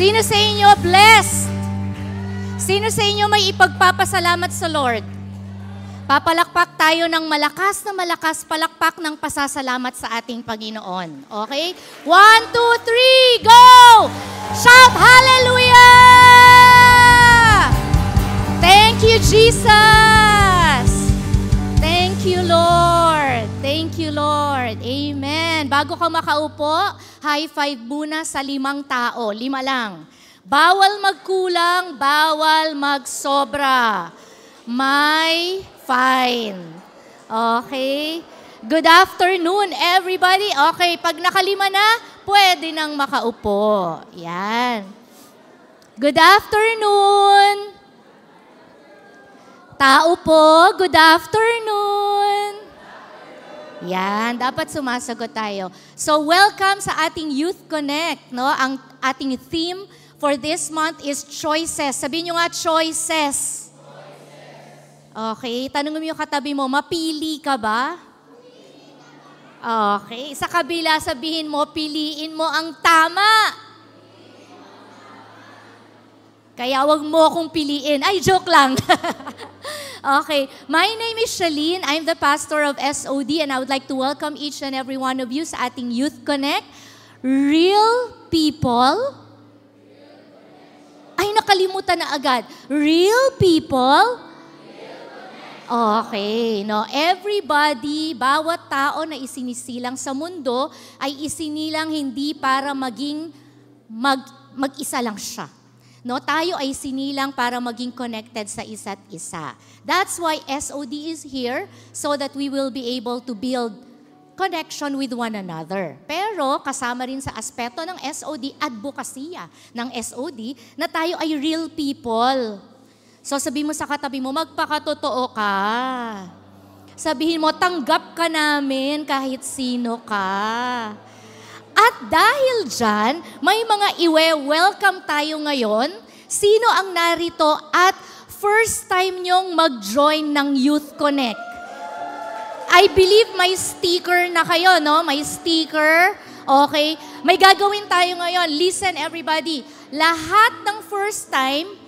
Sino sa inyo blessed? Sino sa inyo may ipagpapasalamat sa Lord? Papalakpak tayo ng malakas na malakas, palakpak ng pasasalamat sa ating Panginoon. Okay? 1, 2, 3, go! Shout hallelujah! Thank you, Jesus! Thank you, Lord. Thank you, Lord. Amen. Bago ka makaupo, high five muna sa 5 tao. 5 lang. Bawal magkulang, bawal magsobra. May fine. Okay? Good afternoon, everybody. Okay, pag nakalima na, pwede nang makaupo. Yan. Good afternoon. Tao po, good afternoon. Yan, dapat sumasagot tayo. So, welcome sa ating Youth Connect, no? Ang ating theme for this month is choices. Sabihin nyo nga, choices. Okay, tanong mo yung katabi mo, mapili ka ba? Okay, sa kabila sabihin mo, piliin mo ang tama. Kaya wag mo akong piliin. Ay, joke lang. Okay, my name is Shalene. I'm the pastor of SOD and I would like to welcome each and every one of you sa ating Youth Connect. Real people. Ay, nakalimutan na agad. Real people. Okay, no? Everybody, bawat tao na isinisilang sa mundo ay isinilang hindi para maging mag-isa lang siya. No, tayo ay sinilang para maging connected sa isa't isa. That's why SOD is here so that we will be able to build connection with one another. Pero kasama rin sa aspeto ng SOD, advokasya ng SOD, na tayo ay real people. So sabihin mo sa katabi mo, magpakatotoo ka. Sabihin mo, tanggap ka namin kahit sino ka. At dahil dyan, may mga iwe-welcome tayo ngayon. Sino ang narito at first time nyong mag-join ng Youth Connect? I believe may sticker na kayo, no? May sticker. Okay. May gagawin tayo ngayon. Listen everybody. Lahat ng first time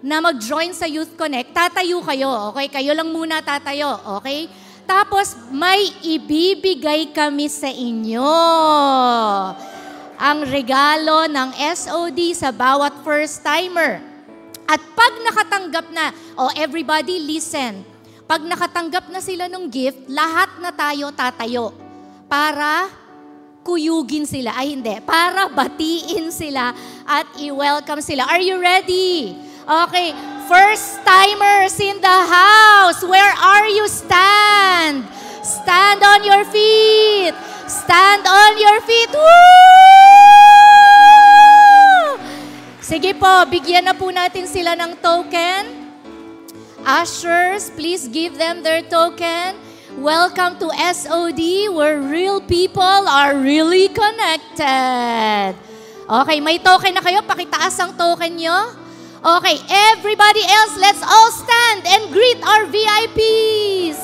na mag-join sa Youth Connect, tatayo kayo, okay? Kayo lang muna tatayo, okay? Tapos, may ibibigay kami sa inyo. Ang regalo ng SOD sa bawat first-timer. At pag nakatanggap na, everybody listen, pag nakatanggap na sila ng gift, lahat na tayo tatayo para kuyugin sila. Ay, hindi. Para batiin sila at i-welcome sila. Are you ready? Okay, first-timers in the house, where are you? Stand. Stand on your feet. Stand on your feet. Woo! Sige po, bigyan na po natin sila ng token. Ushers, please give them their token. Welcome to SOD, where real people are really connected. Okay, may token na kayo. Pakitaas ang token nyo. Okay, everybody else, let's all stand and greet our VIPs.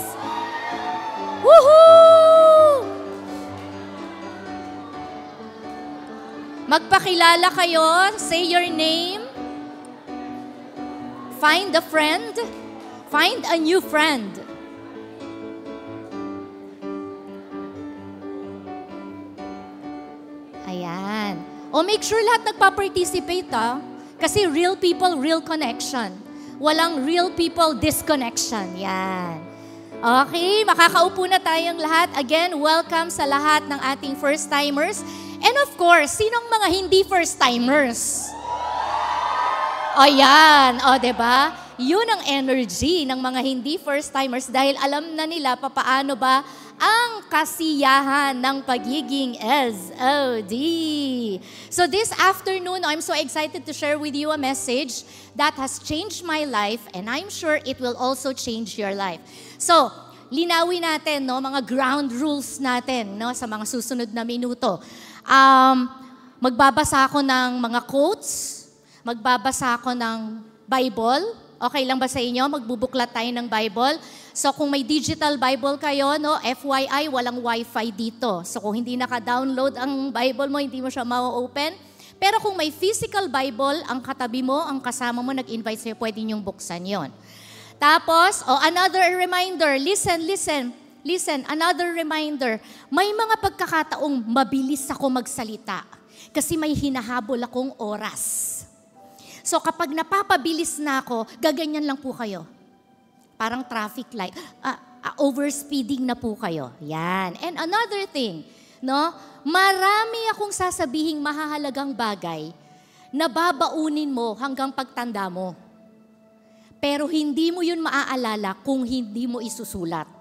Woohoo! Magpakilala kayo, say your name. Find a friend. Find a new friend. Ayan. Make sure lahat nagpa-participate, Kasi real people, real connection. Walang real people, disconnection. Yan. Okay, makakaupo na tayong lahat. Again, welcome sa lahat ng ating first-timers. And of course, sinong mga hindi first-timers? Yan. Diba? Yun ang energy ng mga hindi first-timers dahil alam na nila papaano ba ang kasiyahan ng pagiging SOD. So this afternoon, I'm so excited to share with you a message that has changed my life and I'm sure it will also change your life. So, linawin natin, mga ground rules natin, sa mga susunod na minuto. Magbabasa ako ng mga quotes, magbabasa ako ng Bible. Okay lang ba sa inyo? Magbubuklat tayo ng Bible. So kung may digital Bible kayo, FYI, walang Wi-Fi dito. So kung hindi naka-download ang Bible mo, hindi mo siya ma-open. Pero kung may physical Bible, ang katabi mo, ang kasama mo, nag-invite sa'yo, pwede niyong buksan yon. Tapos, another reminder, listen, another reminder. May mga pagkakataong mabilis ako magsalita kasi may hinahabol akong oras. So kapag napapabilis na ako, gaganyan lang po kayo. Parang traffic light. Overspeeding na po kayo. Yan. And another thing, no? Marami akong sasabihing mahahalagang bagay na babaunin mo hanggang pagtanda mo. Pero hindi mo yun maaalala kung hindi mo isusulat.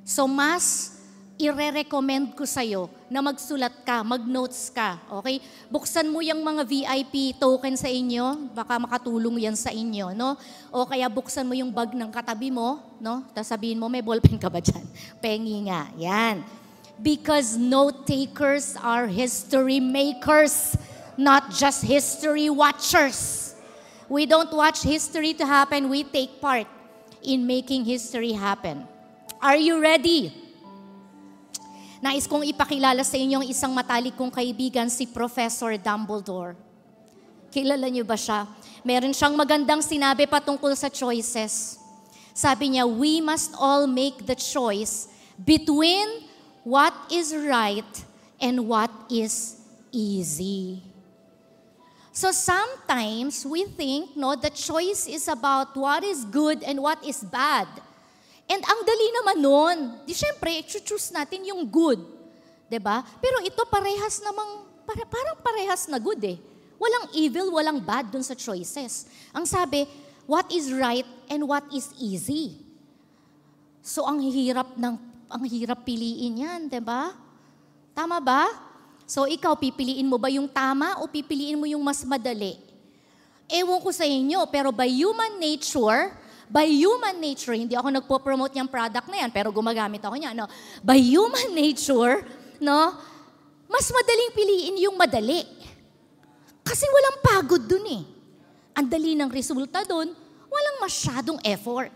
So mas ire-recommend ko sa'yo na magsulat ka, mag-notes ka, okay? Buksan mo yung mga VIP token sa inyo, baka makatulong yan sa inyo, no? O kaya buksan mo yung bag ng katabi mo, no? Tapos sabihin mo, may ballpen ka ba dyan? Pengi nga, yan. Because note takers are history makers, not just history watchers. We don't watch history to happen, we take part in making history happen. Are you ready? Nais kong ipakilala sa inyo ang isang matalik kong kaibigan, si Professor Dumbledore. Kilala niyo ba siya? Meron siyang magandang sinabi patungkol sa choices. Sabi niya, we must all make the choice between what is right and what is easy. So sometimes we think, no, the choice is about what is good and what is bad. And ang dali naman nun. Di syempre, choose natin yung good. Diba? Pero ito parehas namang, parang parehas na good eh. Walang evil, walang bad dun sa choices. Ang sabi, what is right and what is easy. So ang hirap piliin yan, diba? Tama ba? So ikaw, pipiliin mo ba yung tama o pipiliin mo yung mas madali? Ewan ko sa inyo, pero by human nature, hindi ako nagpo-promote niyang product na yan, pero gumagamit ako niya. No? By human nature, no, mas madaling piliin yung madali. Kasi walang pagod dun eh. Ang dali ng resulta dun, walang masyadong effort.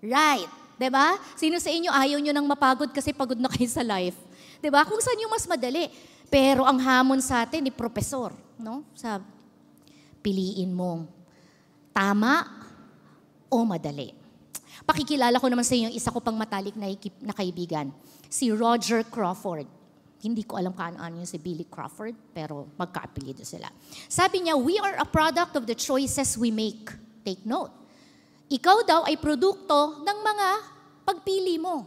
Right? Diba? Sino sa inyo ayaw nyo nang mapagod kasi pagod na kayo sa life? Diba? Kung saan yung mas madali. Pero ang hamon sa atin ni Professor, no? Piliin mo tama o madali. Pakikilala ko naman sa inyo isa ko pang matalik na kaibigan, si Roger Crawford. Hindi ko alam kaano-ano yun si Billy Crawford, pero magkaapelido sila. Sabi niya, we are a product of the choices we make. Take note. Ikaw daw ay produkto ng mga pagpili mo.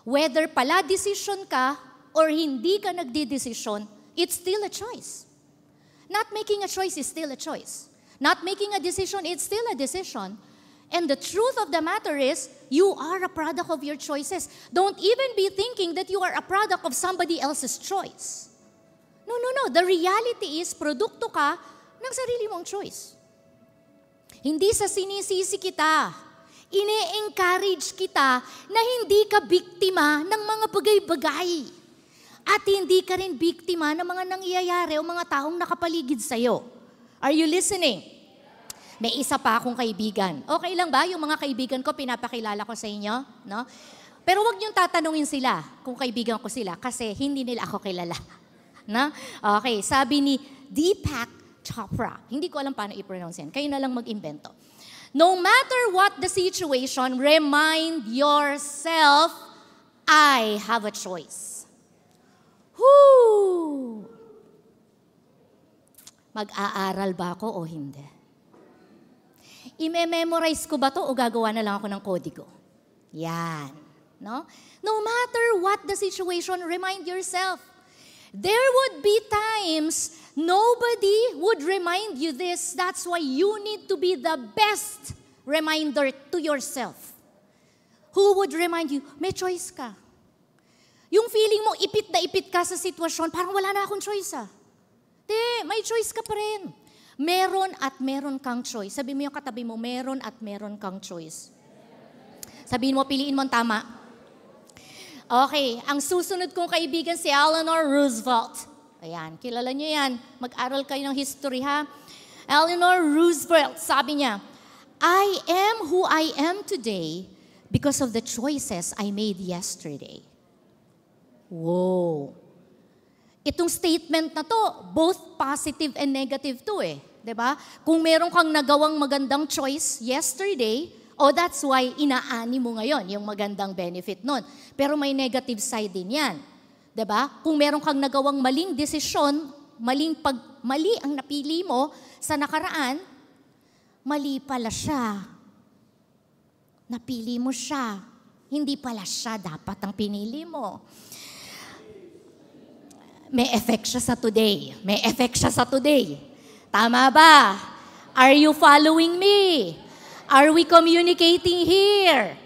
Whether pala decision ka or hindi ka nagdidesisyon, it's still a choice. Not making a choice is still a choice. Not making a decision, it's still a decision. And the truth of the matter is, you are a product of your choices. Don't even be thinking that you are a product of somebody else's choice. No. The reality is, produkto ka ng sarili mong choice. Hindi sa sinisisi kita. Ine-encourage kita na hindi ka biktima ng mga bagay-bagay. At hindi ka rin biktima ng mga nangyayari o mga taong nakapaligid sa'yo. Are you listening? May isa pa akong kaibigan. Okay lang ba yung mga kaibigan ko, pinapakilala ko sa inyo? No? Pero wag niyong tatanungin sila kung kaibigan ko sila kasi hindi nila ako kilala. No? Okay, sabi ni Deepak Chopra. Hindi ko alam paano i-pronounce yan. Kayo na lang mag-invento. No matter what the situation, remind yourself, I have a choice. Whoo! Mag-aaral ba ako o hindi? I-memorize ko ba to o gagawa na lang ako ng kodigo? Yan. No? No matter what the situation, remind yourself. There would be times nobody would remind you this. That's why you need to be the best reminder to yourself. Who would remind you? May choice ka. Yung feeling mo, ipit na ipit ka sa sitwasyon, parang wala na akong choice ah. May choice ka pa rin. Meron at meron kang choice. Sabi mo yung katabi mo, meron at meron kang choice. Sabihin mo, piliin mo ang tama. Okay, ang susunod kong kaibigan si Eleanor Roosevelt. Ayan, kilala niyo yan. Mag-aral kayo ng history ha. Eleanor Roosevelt, sabi niya, I am who I am today because of the choices I made yesterday. Whoa. Itong statement na to, both positive and negative to eh. 'Di ba? Kung meron kang nagawang magandang choice yesterday, that's why inaani mo ngayon yung magandang benefit nun. Pero may negative side din yan. 'Di ba? Kung meron kang nagawang maling desisyon, mali ang napili mo sa nakaraan, mali pala siya. Napili mo siya. Hindi pala siya dapat ang pinili mo. May effect siya sa today. May effect siya sa today. Tama ba? Are you following me? Are we communicating here?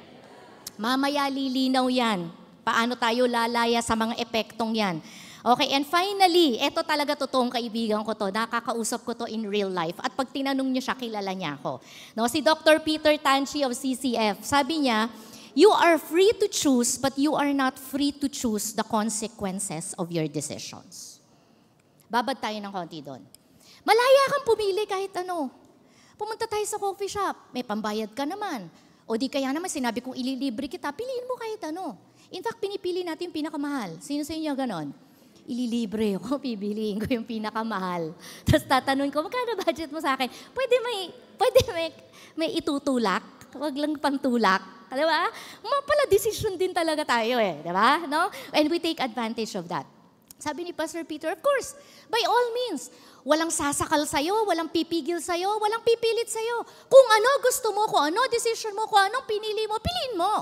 Mamaya lilinaw yan. Paano tayo lalaya sa mga epektong yan? Okay, and finally, eto talaga totoong kaibigan ko to. Nakakausap ko to in real life. At pag tinanong niyo siya, kilala niya ako. No, si Dr. Peter Tanchi of CCF, sabi niya, you are free to choose, but you are not free to choose the consequences of your decisions. Babad tayo ng konti doon. Malaya kang pumili kahit ano. Pumunta tayo sa coffee shop, may pambayad ka naman. O di kaya naman sinabi kong ililibre kita, piliin mo kahit ano. In fact, pinipili natin yung pinakamahal. Sino sa inyo ganon? Ililibre ko, pipiliin ko yung pinakamahal. Tapos tatanungin ko, magkano budget mo sa akin? Pwede may itutulak, wag lang pantulak. Di ba? Pala decision din talaga tayo eh. Di ba? No? And we take advantage of that. Sabi ni Pastor Peter, of course, by all means, walang sasakal sa'yo, walang pipigil sa'yo, walang pipilit sa'yo. Kung ano gusto mo, kung ano decision mo, kung anong pinili mo, piliin mo.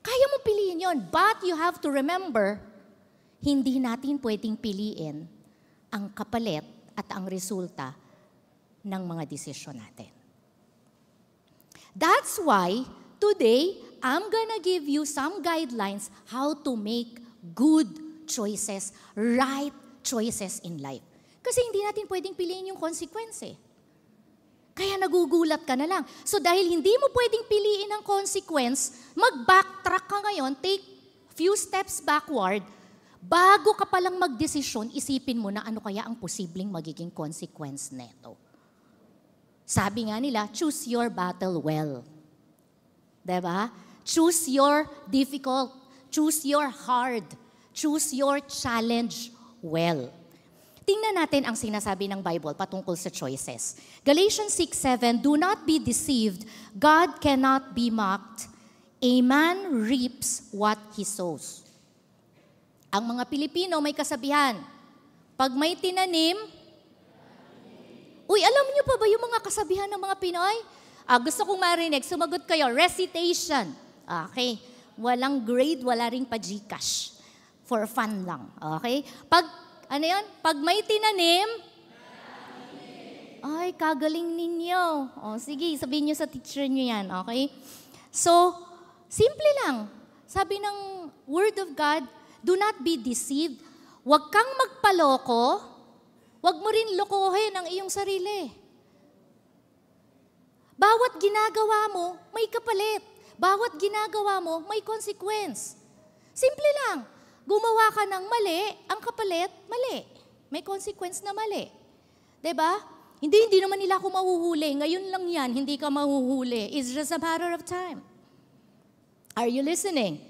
Kaya mo piliin yon. But you have to remember, hindi natin pwedeng piliin ang kapalit at ang resulta ng mga desisyon natin. That's why, today, I'm gonna give you some guidelines how to make good choices, right choices in life. Kasi hindi natin pwedeng piliin yung consequence eh. Kaya nagugulat ka na lang. So dahil hindi mo pwedeng piliin ang consequence, mag-backtrack ka ngayon, take few steps backward, bago ka palang magdesisyon, isipin mo na ano kaya ang posibleng magiging consequence neto. Sabi nga nila, choose your battle well. Diba? Choose your difficult, choose your hard, choose your challenge well. Tingnan natin ang sinasabi ng Bible patungkol sa choices. Galatians 6:7, do not be deceived, God cannot be mocked. A man reaps what he sows. Ang mga Pilipino may kasabihan, pag may tinanim, alam niyo pa ba yung mga kasabihan ng mga Pinoy? Gusto kong marinig, sumagot kayo, recitation. Okay, walang grade, wala ring pa Gcash. For fun lang, okay? Pag may tinanim, ay, kagaling ninyo. Sige, sabihin niyo sa teacher niyo yan, okay? So, simple lang. Sabi ng Word of God, do not be deceived. Huwag kang magpaloko. Huwag mo rin lokohin ang iyong sarili. Bawat ginagawa mo, may kapalit. Bawat ginagawa mo, may consequence. Simple lang. Gumawa ka ng mali, ang kapalit, mali. May consequence na mali. 'Di ba? Hindi naman nila ako mahuhuli. Ngayon lang yan, hindi ka mahuhuli. It's just a matter of time. Are you listening?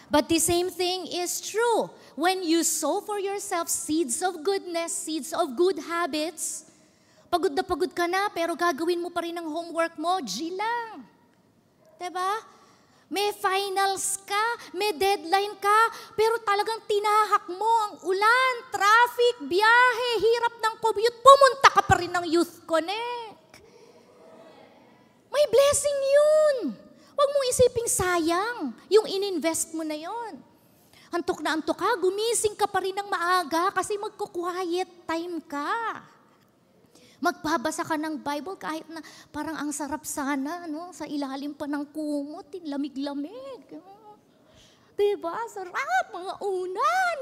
But the same thing is true. When you sow for yourself seeds of goodness, seeds of good habits, pagod ka na, pero gagawin mo pa rin ang homework mo, G lang. 'Di ba? May finals ka, may deadline ka, pero talagang tinahak mo ang ulan, traffic, biyahe, hirap ng commute, pumunta ka pa rin ng Youth Connect. May blessing yun. Huwag mong isiping sayang yung ininvest mo na yun. Antok na antok ka, gumising ka pa rin ng maaga kasi magko-quiet time ka. Magbabasa ka ng Bible kahit na parang ang sarap sana, no? Sa ilalim pa ng kumot, lamig-lamig. Diba? Sarap, mga unan.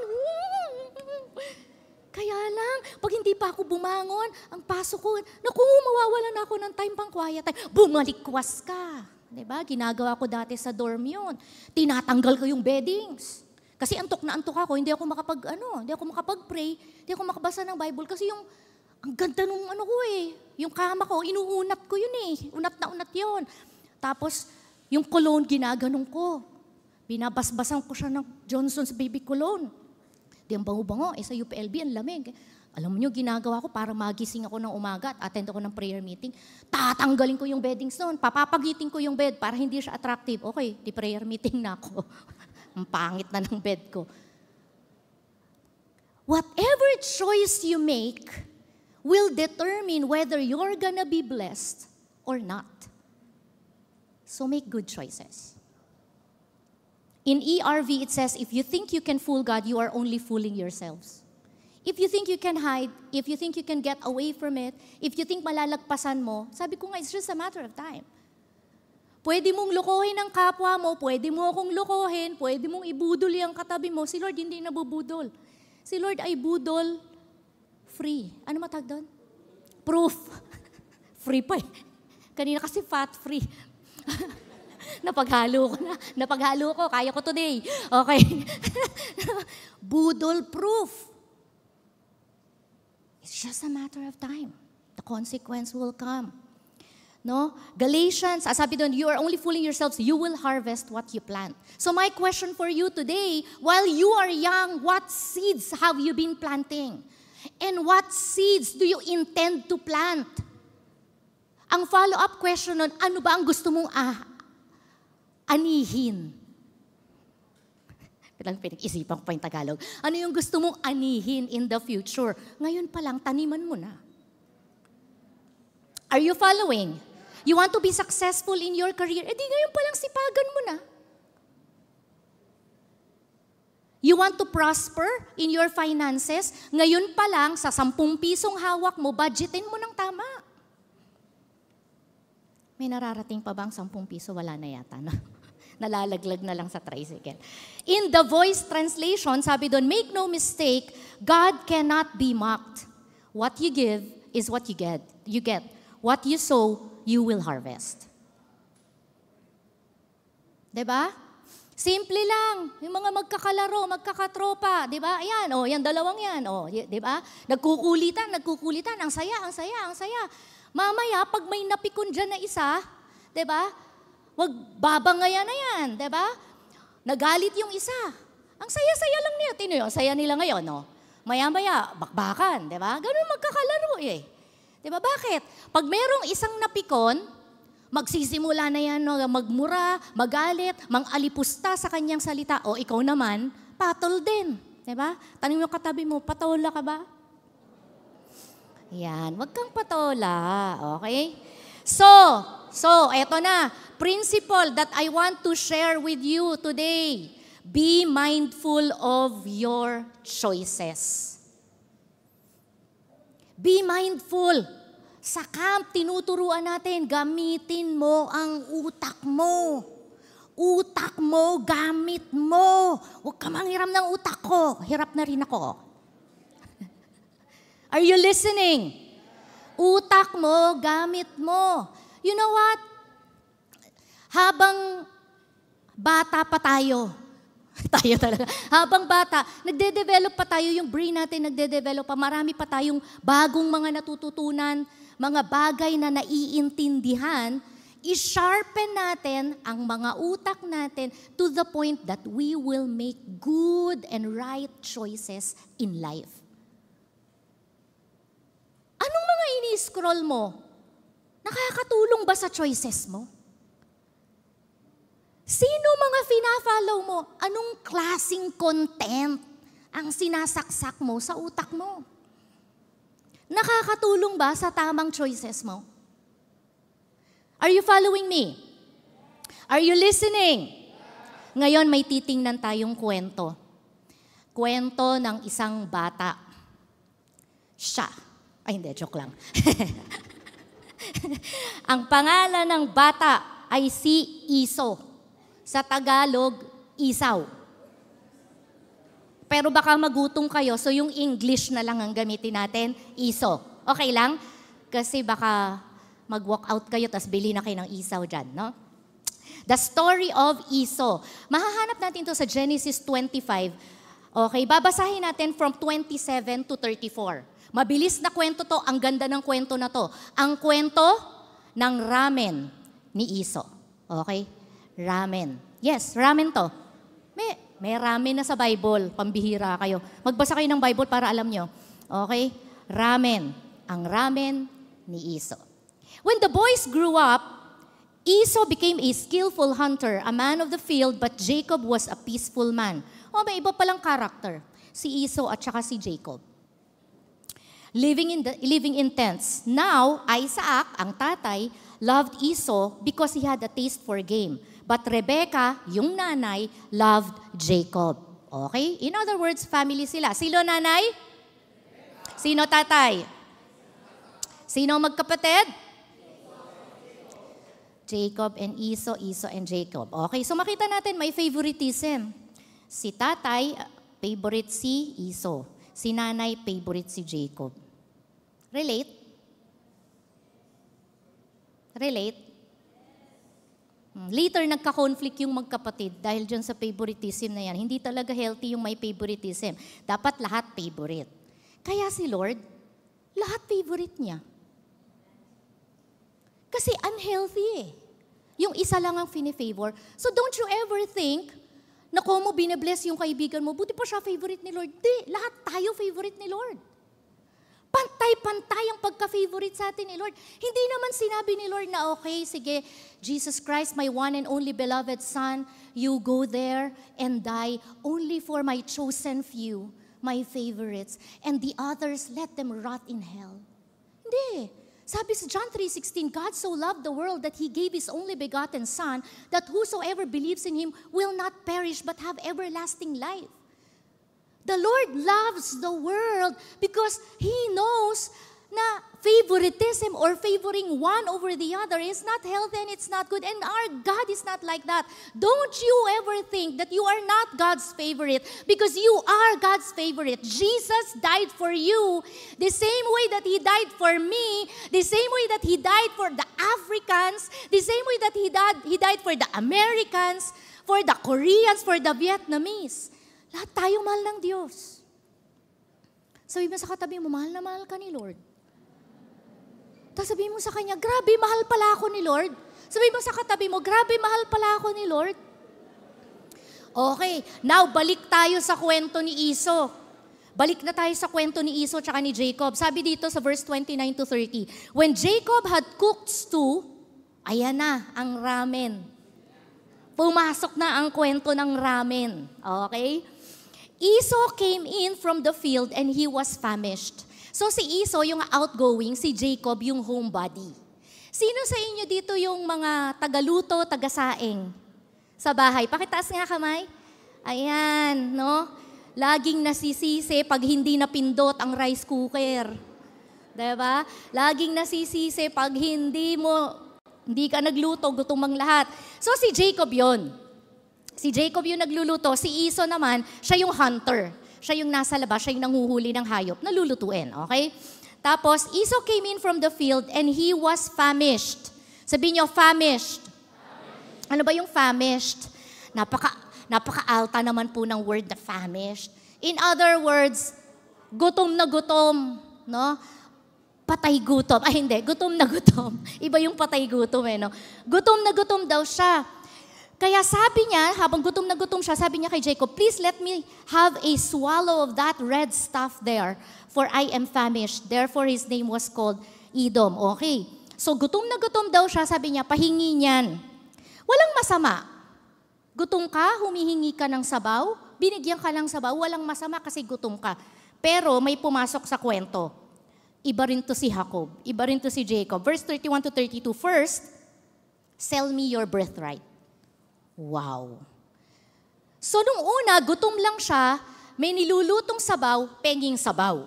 Kaya lang, pag hindi pa ako bumangon, ang pasok ko, mawawalan ako ng time pang quiet time. Bumalikwas ka. Diba? Ginagawa ko dati sa dorm yun. Tinatanggal ko yung beddings. Kasi antok na antok ako, hindi ako makapag-pray, hindi ako makabasa ng Bible kasi ang ganda nung yung kama ko, inuunat ko yun eh. Unat na unat yun. Tapos, yung cologne, ginaganong ko. Binabasbasan ko siya ng Johnson's Baby Cologne. Di ang bango-bango, sa UPLB, ang lamig. Alam mo nyo, ginagawa ko para magising ako ng umaga at attend ako ng prayer meeting. Tatanggalin ko yung beddings noon, papapagitin ko yung bed para hindi siya attractive. Okay, di prayer meeting na ako. Ang pangit na ng bed ko. Whatever choice you make will determine whether you're gonna be blessed or not. So make good choices. In ERV, it says, if you think you can fool God, you are only fooling yourselves. If you think you can hide, if you think you can get away from it, if you think malalagpasan mo, sabi ko nga, it's just a matter of time. Pwede mong lukohin ang kapwa mo, pwede mo akong lukohin, pwede mong ibudol yung katabi mo. Si Lord hindi nabubudol. Si Lord ay budol free. Ano matag doon? Proof. Free pa eh. Kanina kasi fat free. Napaghalo ko na. Napaghalo ko. Kaya ko today. Okay. Budol proof. It's just a matter of time. The consequence will come. No? Galatians, sabi doon, you are only fooling yourselves, you will harvest what you plant. So my question for you today, while you are young, what seeds have you been planting? And what seeds do you intend to plant? Ang follow-up question nun, ano ba ang gusto mong anihin? Pinag-isipan ko pa yung Tagalog. Ano yung gusto mong anihin in the future? Ngayon pa lang, taniman mo na. Are you following? You want to be successful in your career? Eh di ngayon pa lang sipagan mo na. You want to prosper in your finances? Ngayon pa lang, sa 10 pisong hawak mo, budgetin mo ng tama. May nararating pa bang 10 piso? Wala na yata, no? Nalalaglag na lang sa tricycle. In the Voice translation, sabi doon, make no mistake, God cannot be mocked. What you give is what you get. You get. What you sow, you will harvest. Diba? Simple lang. Yung mga magkakalaro, magkakatropa, diba? Ayan, yan dalawang yan. Diba? Nagkukulitan. Ang saya. Mamaya, pag may napikon dyan na isa, diba? Wag babangayan na yan, diba? Nagalit yung isa. Ang saya-saya lang niya. Tino yun, saya nila ngayon, no? Maya-maya, bakbakan, diba? Ganun magkakalaro eh. Diba? Bakit? Pag merong isang napikon, magsisimula na yan, no? Magmura, magalit, mang-alipusta sa kanyang salita. O ikaw naman, patol din. Diba? Tanong yung katabi mo, patola ka ba? Yan, wag kang patola. Okay? So, eto na. Principle that I want to share with you today. Be mindful of your choices. Be mindful. Sa camp, tinuturuan natin, gamitin mo ang utak mo. Utak mo, gamit mo. Huwag ka manghiram ng utak ko. Hirap na rin ako. Are you listening? Utak mo, gamit mo. You know what? Habang bata pa tayo talaga, habang bata, nagde-develop pa tayo, yung brain natin nagde-develop pa, marami pa tayong bagong mga natututunan, mga bagay na naiintindihan, i-sharpen natin ang mga utak natin to the point that we will make good and right choices in life. Anong mga ini-scroll mo? Nakakatulong ba sa choices mo? Sino mga fina-follow mo? Anong klaseng content ang sinasaksak mo sa utak mo? Nakakatulong ba sa tamang choices mo? Are you following me? Are you listening? Ngayon may titingnan tayong kwento. Kwento ng isang bata. Ay hindi, joke lang. Ang pangalan ng bata ay si Iso. Sa Tagalog, isaw. Pero baka magutom kayo, so yung English na lang ang gamitin natin, iso. Okay lang? Kasi baka mag-walk out kayo, tapos bili na kayo ng isaw dyan, no? The story of Iso. Mahahanap natin to sa Genesis 25. Okay, babasahin natin from 27 to 34. Mabilis na kwento to, ang ganda ng kwento na to. Ang kwento ng ramen ni Iso. Okay? Ramen. Yes, ramen to. May ramen na sa Bible. Pambihira kayo. Magbasa kayo ng Bible para alam nyo. Okay? Ramen. Ang ramen ni Esau. When the boys grew up, Esau became a skillful hunter, a man of the field, but Jacob was a peaceful man. May iba palang karakter. Si Esau at saka si Jacob. Living in tents. Now, Isaac, ang tatay, loved Esau because he had a taste for game. But Rebecca, yung nanay, loved Jacob. Okay? In other words, family sila. Sino nanay? Sino tatay? Sino magkapatid? Jacob and Esau, Esau and Jacob. Okay, so makita natin may favoritism. Si tatay, favorite si Esau. Si nanay, favorite si Jacob. Relate? Relate? Later, nagka-conflict yung magkapatid dahil dyan sa favoritism na yan. Hindi talaga healthy yung may favoritism. Dapat lahat favorite. Kaya si Lord, lahat favorite niya. Kasi unhealthy eh. Yung isa lang ang fini-favor. So don't you ever think na kung mo binabless yung kaibigan mo, buti pa siya favorite ni Lord. Di, lahat tayo favorite ni Lord. Pantay-pantay ang pagka-favorite sa atin ni Lord. Hindi naman sinabi ni Lord na okay, sige, Jesus Christ, my one and only beloved Son, you go there and die only for my chosen few, my favorites, and the others, let them rot in hell. Hindi. Sabi sa John 3:16, God so loved the world that He gave His only begotten Son, that whosoever believes in Him will not perish but have everlasting life. The Lord loves the world because He knows na favoritism or favoring one over the other is not healthy and it's not good. And our God is not like that. Don't you ever think that you are not God's favorite because you are God's favorite. Jesus died for you the same way that He died for me, the same way that He died for the Africans, the same way that He died for the Americans, for the Koreans, for the Vietnamese. Lahat tayo mahal ng Diyos. Sabi mo sa katabi mo, mahal na mahal ka ni Lord. Tapos sabi mo sa kanya, grabe, mahal pala ako ni Lord. Sabi mo sa katabi mo, grabe, mahal pala ako ni Lord. Okay, now balik tayo sa kwento ni Esau. Balik na tayo sa kwento ni Esau tsaka ni Jacob. Sabi dito sa verse 29 to 30, when Jacob had cooked stew, ayan na, ang ramen. Pumasok na ang kwento ng ramen. Okay? Esau came in from the field and he was famished. So si Esau yung outgoing, si Jacob yung homebody. Sino sa inyo dito yung mga tagaluto, tagasaing sa bahay? Pakitaas nga kamay. Ayan, no? Laging nasisisi pag hindi napindot ang rice cooker. Diba? Laging nasisisi pag hindi ka nagluto, gutom ang lahat. So si Jacob yon. Si Jacob yung nagluluto. Si Esau naman, siya yung hunter. Siya yung nasa labas, siya yung nanguhuli ng hayop na lulutuin. Okay? Tapos, Esau came in from the field and he was famished. Sabihin niyo, famished. Ano ba yung famished? Napaka-alta naman po ng word na famished. In other words, gutom na gutom. No? Patay gutom. Ay hindi, gutom na gutom. Iba yung patay gutom no? Gutom na gutom daw siya. Kaya sabi niya, habang gutom na gutom siya, sabi niya kay Jacob, please let me have a swallow of that red stuff there, for I am famished. Therefore his name was called Edom. Okay. So gutom na gutom daw siya, sabi niya, pahingi niyan. Walang masama. Gutom ka, humihingi ka ng sabaw, binigyan ka ng sabaw, walang masama kasi gutom ka. Pero may pumasok sa kwento. Iba rin to si Jacob, iba rin to si Jacob. Verse 31 to 32, first, sell me your birthright. Wow. So nung una, gutom lang siya, may nilulutong sabaw, penging sabaw.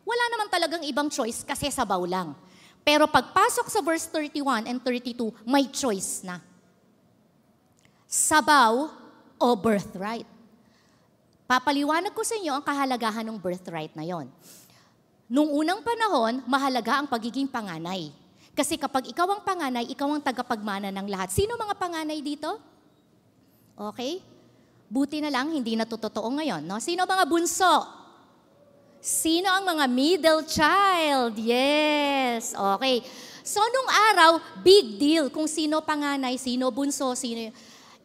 Wala naman talagang ibang choice kasi sabaw lang. Pero pagpasok sa verse 31 and 32, may choice na. Sabaw o birthright. Papaliwanag ko sa inyo ang kahalagahan ng birthright na yon. Nung unang panahon, mahalaga ang pagiging panganay. Kasi kapag ikaw ang panganay, ikaw ang tagapagmana ng lahat. Sino mga panganay dito? Okay? Buti na lang, hindi na totoo ngayon. No? Sino mga bunso? Sino ang mga middle child? Yes. Okay. So, nung araw, big deal kung sino panganay, sino bunso, sino...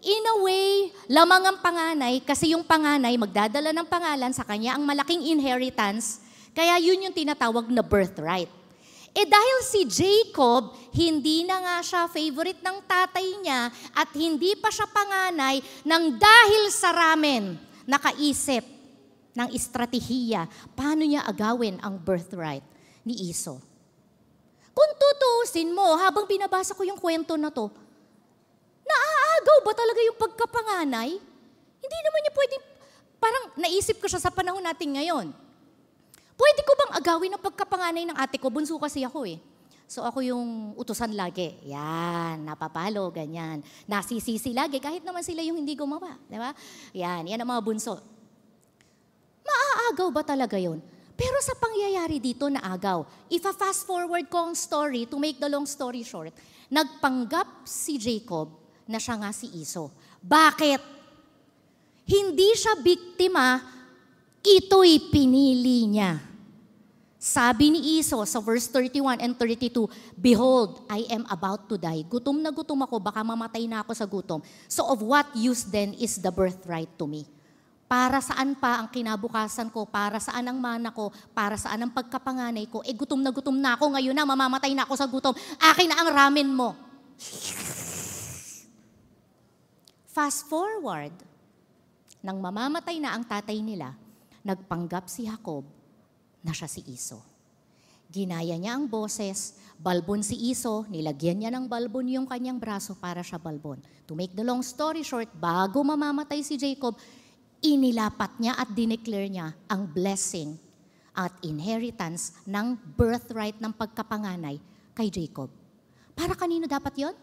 In a way, lamang ang panganay kasi yung panganay magdadala ng pangalan sa kanya ang malaking inheritance, kaya yun yung tinatawag na birthright. Dahil si Jacob, hindi na nga siya favorite ng tatay niya at hindi pa siya panganay nang dahil sa ramen, nakaisip ng estratehiya paano niya agawin ang birthright ni Esau. Kung tutuusin mo, habang binabasa ko yung kwento na to, naaagaw ba talaga yung pagkapanganay? Hindi naman niya pwedeng, parang naisip ko siya sa panahon natin ngayon. Pwede ko bang agawin ang pagkapanganay ng ate ko? Bunso kasi ako eh. So ako yung utusan lagi. Yan, napapalo, ganyan. Nasisisi lagi, kahit naman sila yung hindi gumawa. Di ba? Yan ang mga bunso. Maaagaw ba talaga yon? Pero sa pangyayari dito, naagaw. If a fast forward ko ang story, to make the long story short, nagpanggap si Jacob na siya nga si Esau. Bakit? Hindi siya biktima, ito'y pinili niya. Sabi ni Esau sa verse 31 and 32, "Behold, I am about to die. Gutom na gutom ako, baka mamatay na ako sa gutom. So of what use then is the birthright to me?" Para saan pa ang kinabukasan ko? Para saan ang mana ko? Para saan ang pagkapanganay ko? Gutom na ako ngayon na, mamamatay na ako sa gutom. Akin na ang ramen mo. Fast forward, nang mamamatay na ang tatay nila, nagpanggap si Jacob na siya si Esau. Ginaya niya ang boses, balbon si Esau, nilagyan niya ng balbon yung kanyang braso para siya balbon. To make the long story short, bago mamamatay si Jacob, inilapat niya at dineclare niya ang blessing at inheritance ng birthright ng pagkapanganay kay Jacob. Para kanino dapat yon?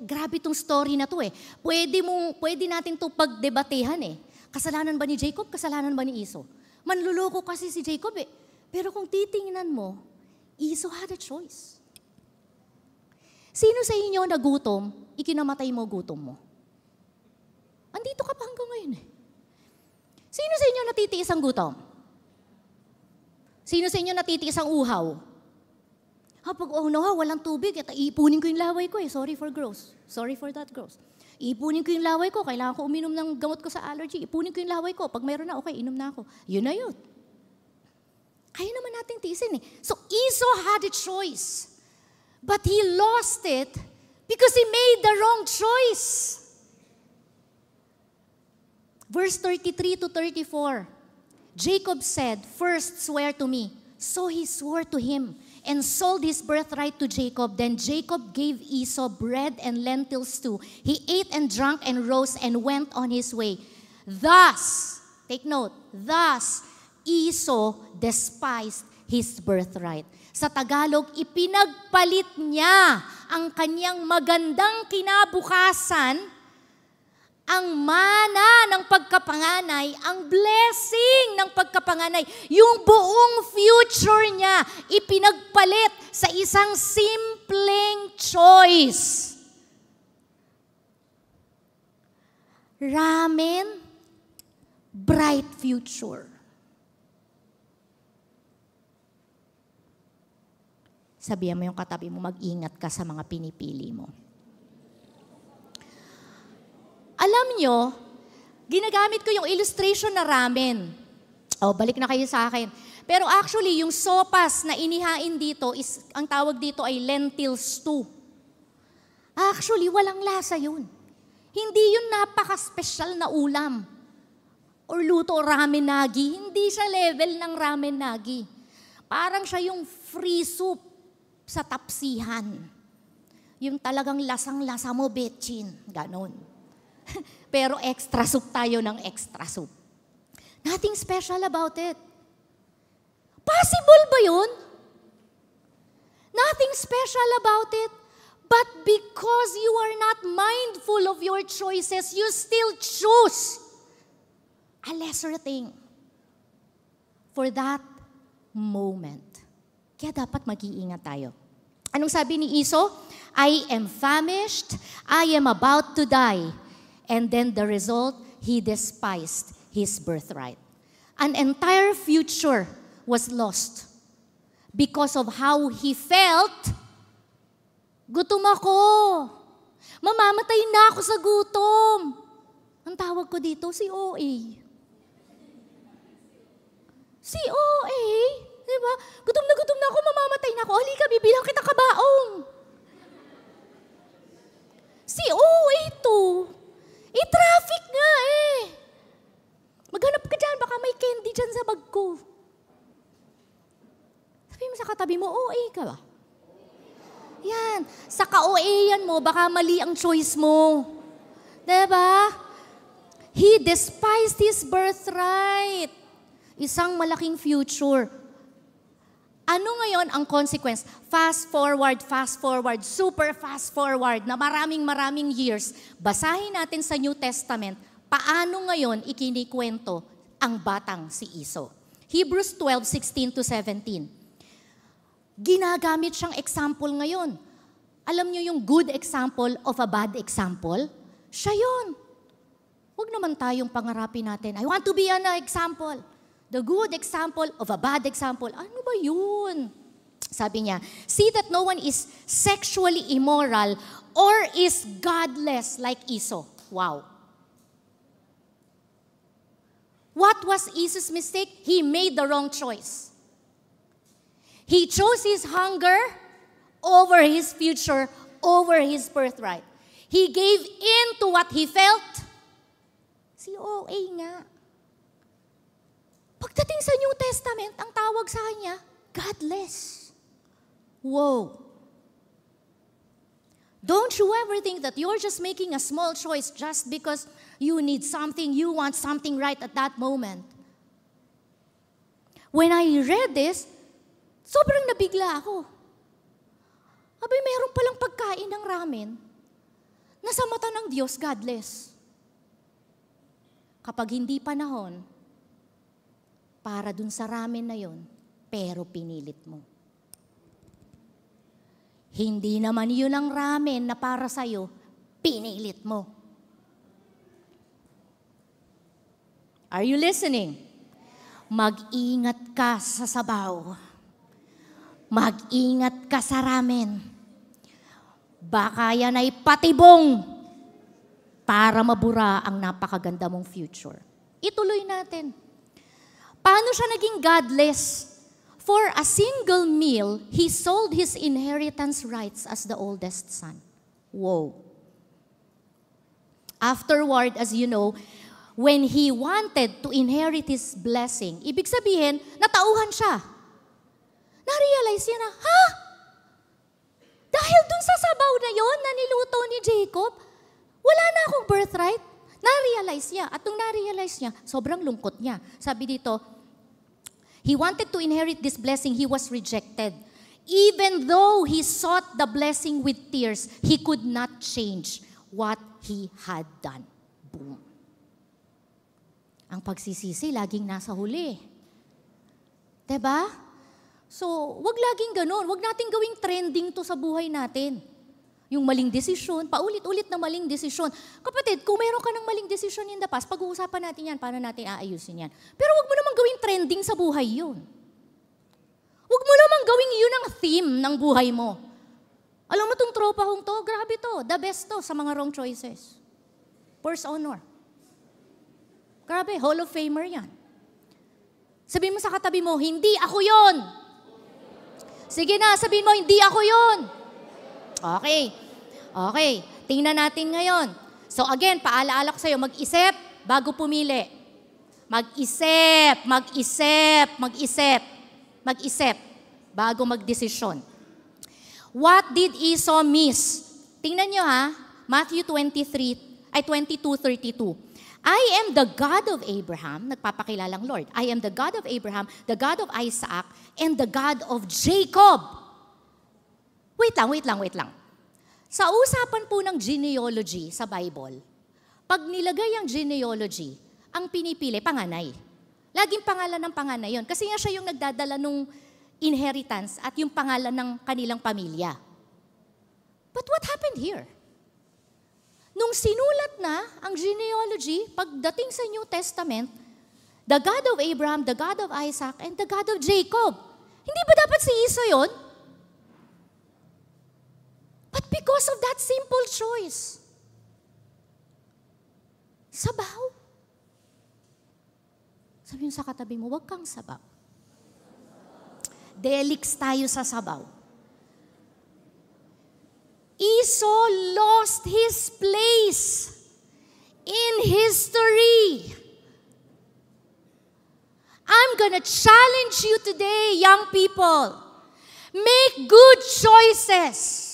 Grabe tong story na to eh. Pwede natin to pagdebatehan eh. Kasalanan ba ni Jacob? Kasalanan ba ni Esau? Manluloko kasi si Jacob eh. Pero kung titingnan mo, Esau had a choice. Sino sa inyo na gutom, ikinamatay mo gutom mo? Andito ka pa hanggang ngayon eh. Sino sa inyo natitiis ang gutom? Sino sa inyo natitiis ang uhaw? Pag walang tubig, iipunin ko yung laway ko eh. Sorry for gross. Sorry for that gross. Iipunin ko yung laway ko. Kailangan ko uminom ng gamot ko sa allergy. Ipunin ko yung laway ko. Pag mayroon na, okay, inom na ako. Yun na yun. Kaya naman natin tiisin eh. So Esau had a choice. But he lost it because he made the wrong choice. Verse 33 to 34. Jacob said, "First swear to me." So he swore to him and sold his birthright to Jacob. Then Jacob gave Esau bread and lentils too. He ate and drank and rose and went on his way. Thus, take note, thus Esau despised his birthright. Sa Tagalog, ipinagpalit niya ang kanyang magandang kinabukasan, ang mana ng pagkapanganay, ang blessing ng pagkapanganay, yung buong future niya, ipinagpalit sa isang simpleng choice. Ramen, bright future. Sabihan mo yung katabi mo, mag-ingat ka sa mga pinipili mo. Alam nyo, ginagamit ko yung illustration na ramen. Balik na kayo sa akin. Pero actually, yung sopas na inihain dito, ang tawag dito ay lentil stew. Actually, walang lasa yun. Hindi yun napaka-special na ulam. Or luto ramen nagi. Hindi siya level ng ramen nagi. Parang siya yung free soup sa tapsihan. Yung talagang lasang-lasa mo, betchin. Ganon. Pero extra soup tayo ng extra soup. Nothing special about it. Possible ba yun? Nothing special about it. But because you are not mindful of your choices, you still choose a lesser thing for that moment. Kaya dapat mag-iingat tayo. Anong sabi ni Esau? I am famished, I am about to die. And then the result, he despised his birthright. An entire future was lost because of how he felt. Gutom ako. Mamamatay na ako sa gutom. Ang tawag ko dito, si OA. Si OA. Diba? Gutom na ako, mamamatay na ako. Halika, bibilang kita kabaong. Si OA to. Traffic nga eh. Maghanap ka dyan, baka may candy dyan sa bag ko. Sabi mo sa katabi mo, OA ka ba? Yan. Sa ka-OA-yan mo, baka mali ang choice mo. Diba? He despised his birthright. Isang malaking future. Ano ngayon ang consequence? Fast forward, super fast forward na maraming years. Basahin natin sa New Testament, paano ngayon ikinikwento ang batang si Esau. Hebrews 12:16-17. Ginagamit siyang example ngayon. Alam niyo yung good example of a bad example? Siya yun. Huwag naman tayong pangarapin natin, I want to be an example. The good example of a bad example. Ano ba yun? Sabi niya, see that no one is sexually immoral or is godless like Esau. Wow. What was Esau's mistake? He made the wrong choice. He chose his hunger over his future, over his birthright. He gave in to what he felt. Si OA nga. Pagdating sa New Testament, ang tawag sa kanya, godless. Whoa. Don't you ever think that you're just making a small choice just because you need something, you want something right at that moment. When I read this, sobrang nabigla ako. Abay, mayroon palang pagkain ng ramen na sa mata ng Diyos, godless. Kapag hindi panahon, para dun sa ramen na yon, pero pinilit mo. Hindi naman yun ang ramen na para sa'yo, pinilit mo. Are you listening? Mag-ingat ka sa sabaw. Mag-ingat ka sa ramen. Baka yan ay patibong para mabura ang napakaganda mong future. Ituloy natin. Paano siya naging godless? For a single meal, he sold his inheritance rights as the oldest son. Whoa. Afterward, as you know, when he wanted to inherit his blessing, ibig sabihin, natauhan siya. Na-realize niya na, dahil dun sa sabaw na yon na niluto ni Jacob, wala na akong birthright. Na-realize niya. At nung na-realize niya, sobrang lungkot niya. Sabi dito, he wanted to inherit this blessing, he was rejected. Even though he sought the blessing with tears, he could not change what he had done. Boom. Ang pagsisisi, laging nasa huli. Diba? So, wag laging ganun. Wag natin gawing trending to sa buhay natin. Yung maling desisyon, paulit-ulit na maling desisyon. Kapatid, kung meron ka ng maling desisyon in the past, pag-uusapan natin yan, paano natin aayusin yan. Pero wag mo naman gawing trending sa buhay yun. Wag mo naman gawing yun ang theme ng buhay mo. Alam mo tong tropa kong to, grabe to, the best to sa mga wrong choices. First honor. Grabe, Hall of Famer yan. Sabihin mo sa katabi mo, hindi ako yun. Sige na, sabihin mo, hindi ako yun. Okay. Okay. Tingnan natin ngayon. So again, paalaala ko sa'yo, mag-isip bago pumili. Mag-isip, mag-isip, mag-isip, mag-isip bago magdesisyon. What did Esau miss? Tingnan nyo ha, Matthew 22:32. I am the God of Abraham, nagpapakilalang Lord. I am the God of Abraham, the God of Isaac, and the God of Jacob. Wait lang. Sa usapan po ng genealogy sa Bible, pag nilagay ang genealogy, ang pinipili, panganay. Laging pangalan ng panganay yon. Kasi nga siya yung nagdadala ng inheritance at yung pangalan ng kanilang pamilya. But what happened here? Nung sinulat na ang genealogy, pagdating sa New Testament, the God of Abraham, the God of Isaac, and the God of Jacob. Hindi ba dapat si Esau yun? But because of that simple choice, sabaw. Sabi mo sa katabi mo, huwag kang sabaw. Delix tayo sa sabaw. Esau lost his place in history. I'm gonna challenge you today, young people. Make good choices.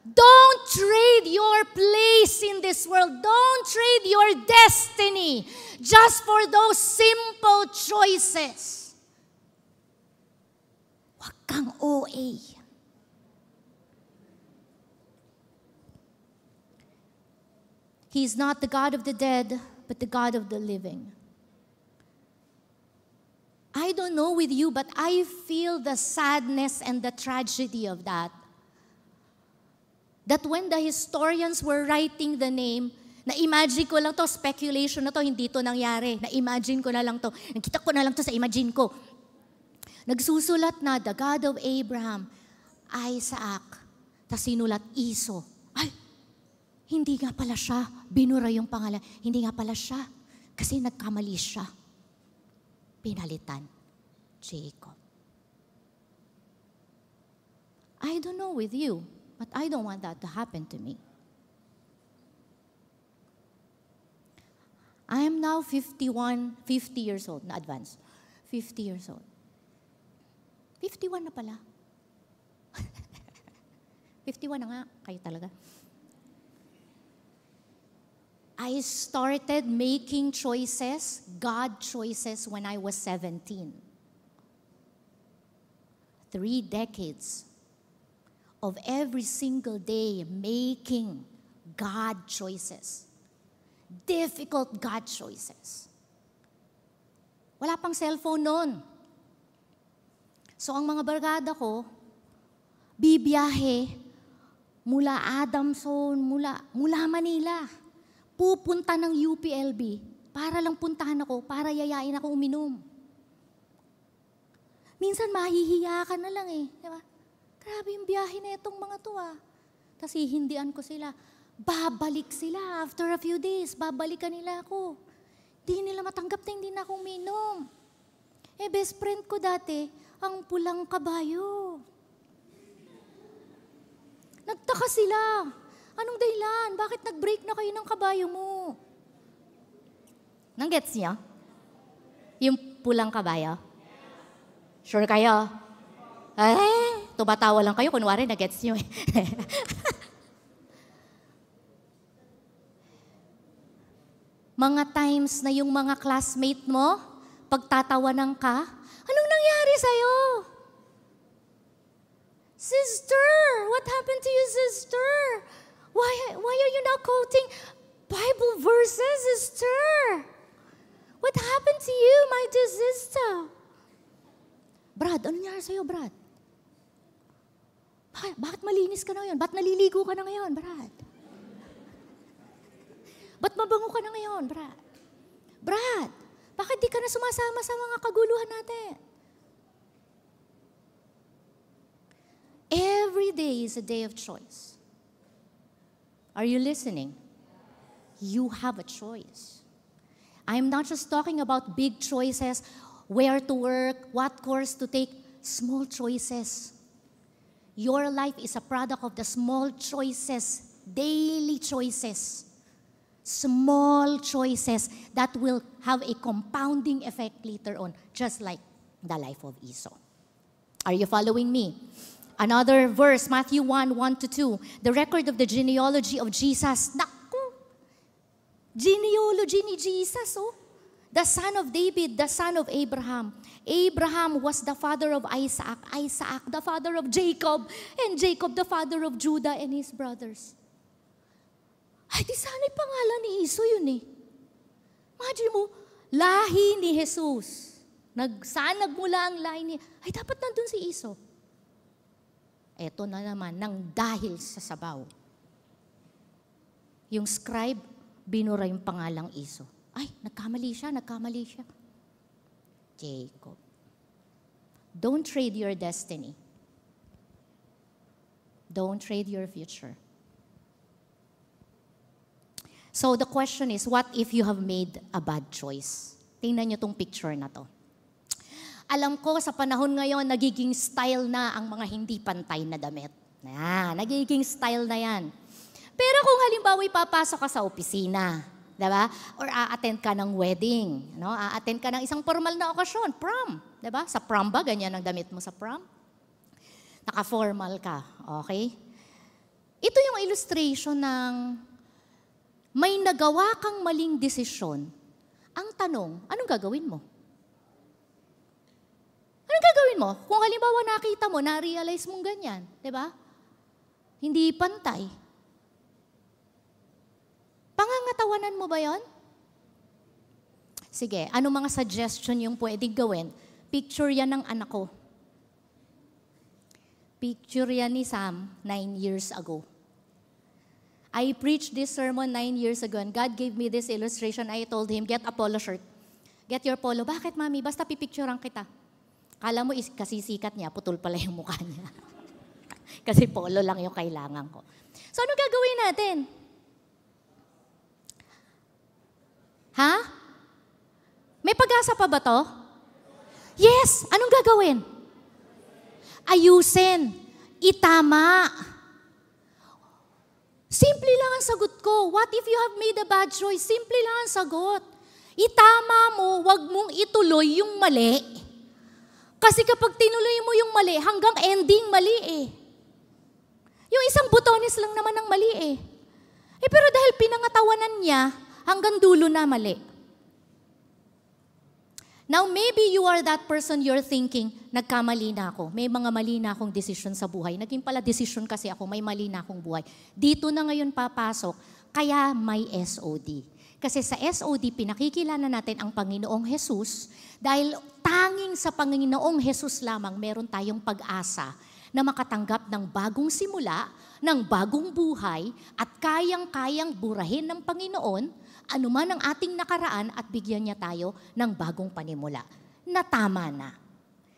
Don't trade your place in this world. Don't trade your destiny just for those simple choices. Huwag kang OA. He is not the God of the dead, but the God of the living. I don't know with you, but I feel the sadness and the tragedy of that. That when the historians were writing the name, na-imagine ko lang to, speculation na to, hindi to nangyari. Na-imagine ko na lang to. Nakita ko na lang to sa imagine ko. Nagsusulat na, the God of Abraham, Isaac, tas sinulat Esau. Ay, hindi nga pala siya. Binura yung pangalan. Hindi nga pala siya. Kasi nagkamali siya. Pinalitan. Jacob. I don't know with you, but I don't want that to happen to me. I am now 50 years old, na advance. 50 years old. 51 na pala. 51 na nga, kayo talaga. I started making choices, God choices, when I was 17. 3 decades of every single day making God choices. Difficult God choices. Wala pang cellphone noon. So ang mga barkada ko, bibiyahe mula Adamson, mula Manila. Pupunta ng UPLB para lang puntahan ako, para yayain ako uminom. Minsan mahihiya ka na lang eh. Diba? Grabe yung biyahe na itong mga to ah. Tapos hihindian ko sila. Babalik sila after a few days. Babalikan nila ako. Di nila matanggap na hindi na ako uminom. Eh, best friend ko dati, ang pulang kabayo. Nagtaka sila. Anong dahilan? Bakit nag-break na kayo ng kabayo mo? Nang-gets niya? Yung pulang kabayo? Sure kayo? Tumatawa lang kayo. Kunwari, nag-gets niyo eh. Mga times na yung mga classmate mo, pagtatawanan ka, anong nangyari sa'yo? Sister, what happened to you, sister? Why are you now quoting Bible verses, sister? What happened to you, my dear sister? Brad, ano nangyari sa'yo, Brad? Bakit malinis ka na ngayon? Bakit naliligo ka na ngayon, Brad? Ba't mabango ka na ngayon, Brad? Brad, bakit di ka na sumasama sa mga kaguluhan natin? Every day is a day of choice. Are you listening? You have a choice. I'm not just talking about big choices, where to work, what course to take, small choices. Your life is a product of the small choices, daily choices. Small choices that will have a compounding effect later on, just like the life of Esau. Are you following me? Another verse, Matthew 1:1-2, the record of the genealogy of Jesus. Naku! Genealogy ni Jesus, oh. The son of David, the son of Abraham. Abraham was the father of Isaac. Isaac, the father of Jacob. And Jacob, the father of Judah and his brothers. Ay, di sana'y pangalan ni Esau yun eh. Imagine mo, lahi ni Jesus. Saan nagmula ang lahi ni... Ay, dapat nandun si Esau. Eto na naman, nang dahil sa sabaw. Yung scribe, binura yung pangalang Esau. Ay, nagkamali siya. Jacob. Don't trade your destiny. Don't trade your future. So the question is, what if you have made a bad choice? Tingnan nyo tong picture na to. Alam ko sa panahon ngayon, nagiging style na ang mga hindi pantay na damit. Nagiging style na yan. Pero kung halimbawa ipapasok ka sa opisina, diba? Or a-attend ka ng wedding, no? A-attend ka ng isang formal na okasyon, prom, diba? Sa prom ba, ganyan ang damit mo sa prom? Naka-formal ka, okay? Ito yung illustration ng may nagawa kang maling desisyon. Ang tanong, anong gagawin mo? Anong gagawin mo? Kung halimbawa nakita mo, na-realize mong ganyan, di ba? Hindi pantay. Pangangatawanan mo ba yon? Sige, ano mga suggestion yung pwedeng gawin? Picture yan ng anak ko. Picture yan ni Sam 9 years ago. I preached this sermon 9 years ago and God gave me this illustration. I told him, get a polo shirt. Get your polo. Bakit, mami? Basta pipicturean kita. Kala mo, kasi sikat niya, putol pala yung mukha niya. Kasi polo lang yung kailangan ko. So, ano gagawin natin? Ha? May pag-asa pa ba to? Yes! Anong gagawin? Ayusin. Itama. Simple lang ang sagot ko. What if you have made a bad choice? Simple lang ang sagot. Itama mo, wag mong ituloy yung mali. Kasi kapag tinuloy mo yung mali, hanggang ending mali eh. Yung isang butones lang naman ang mali eh. Pero dahil pinangatawanan niya, hanggang dulo na mali. Now, maybe you are that person you're thinking, nagkamali na ako. May mga mali na akong desisyon sa buhay. Naging pala desisyon kasi ako, may mali na akong buhay. Dito na ngayon papasok, kaya may SOD. Kasi sa SOD, pinakikilala natin ang Panginoong Jesus dahil tanging sa Panginoong Jesus lamang meron tayong pag-asa na makatanggap ng bagong simula, ng bagong buhay at kayang-kayang burahin ng Panginoon anuman ang ating nakaraan at bigyan niya tayo ng bagong panimula na tama na.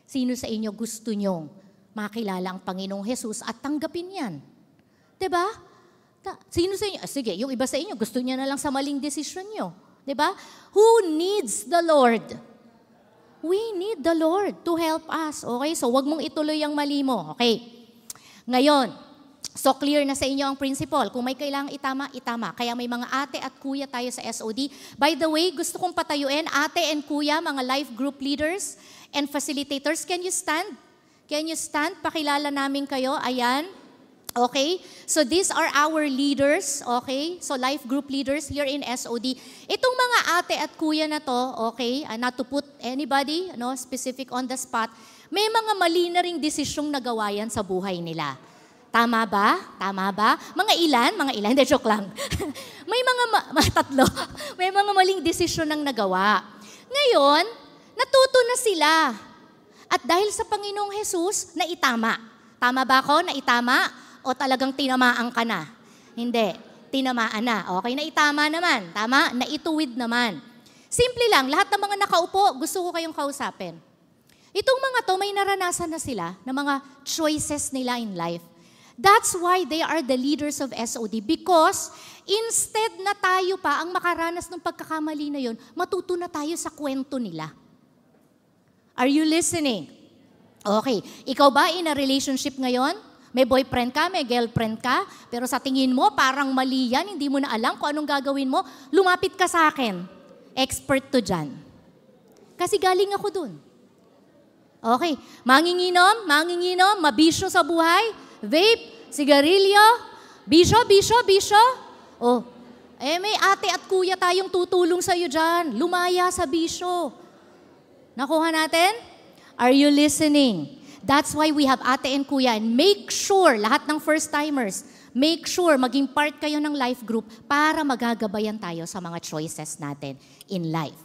Sino sa inyo gusto nyong makilala ang Panginoong Jesus at tanggapin yan? Diba? Sino sa inyo? Sige, yung iba sa inyo gusto niya na lang sa maling desisyon nyo. Diba? Who needs the Lord? We need the Lord to help us. Okay? So, wag mong ituloy ang mali mo. Okay? Ngayon, so clear na sa inyo ang principle. Kung may kailangang itama, itama. Kaya may mga ate at kuya tayo sa SOD. By the way, gusto kong patayuin, ate and kuya, mga life group leaders and facilitators. Can you stand? Can you stand? Pakilala namin kayo. Ayan. Okay? So these are our leaders. Okay? So life group leaders here in SOD. Itong mga ate at kuya na to, okay, not to put anybody specific on the spot, may mga mali na ring desisyong nagawa yan sa buhay nila. Tama ba? Tama ba? Mga ilan? Hindi, joke lang. May mga tatlo. May mga maling desisyon ang nagawa. Ngayon, natuto na sila. At dahil sa Panginoong Jesus, naitama. Tama ba ako? Naitama? O talagang tinamaan ka na? Hindi. Tinamaan na. Okay, naitama naman. Tama? Naituwid naman. Simple lang. Lahat ng mga nakaupo, gusto ko kayong kausapin. Itong mga to, may naranasan na sila ng mga choices nila in life. That's why they are the leaders of SOD because instead na tayo pa ang makaranas ng pagkakamali na yun, matuto na tayo sa kwento nila. Are you listening? Okay. Ikaw ba in a relationship ngayon? May boyfriend ka, may girlfriend ka, pero sa tingin mo parang mali yan, hindi mo na alam kung anong gagawin mo, lumapit ka sa akin. Expert to dyan. Kasi galing ako dun. Okay. Manginginom, mabisyo sa buhay, vape, sigarilyo, bisyo. Oh, may ate at kuya tayong tutulong sa'yo dyan. Lumaya sa bisyo. Nakuha natin? Are you listening? That's why we have ate and kuya. And make sure, lahat ng first-timers, make sure maging part kayo ng life group para magagabayan tayo sa mga choices natin in life.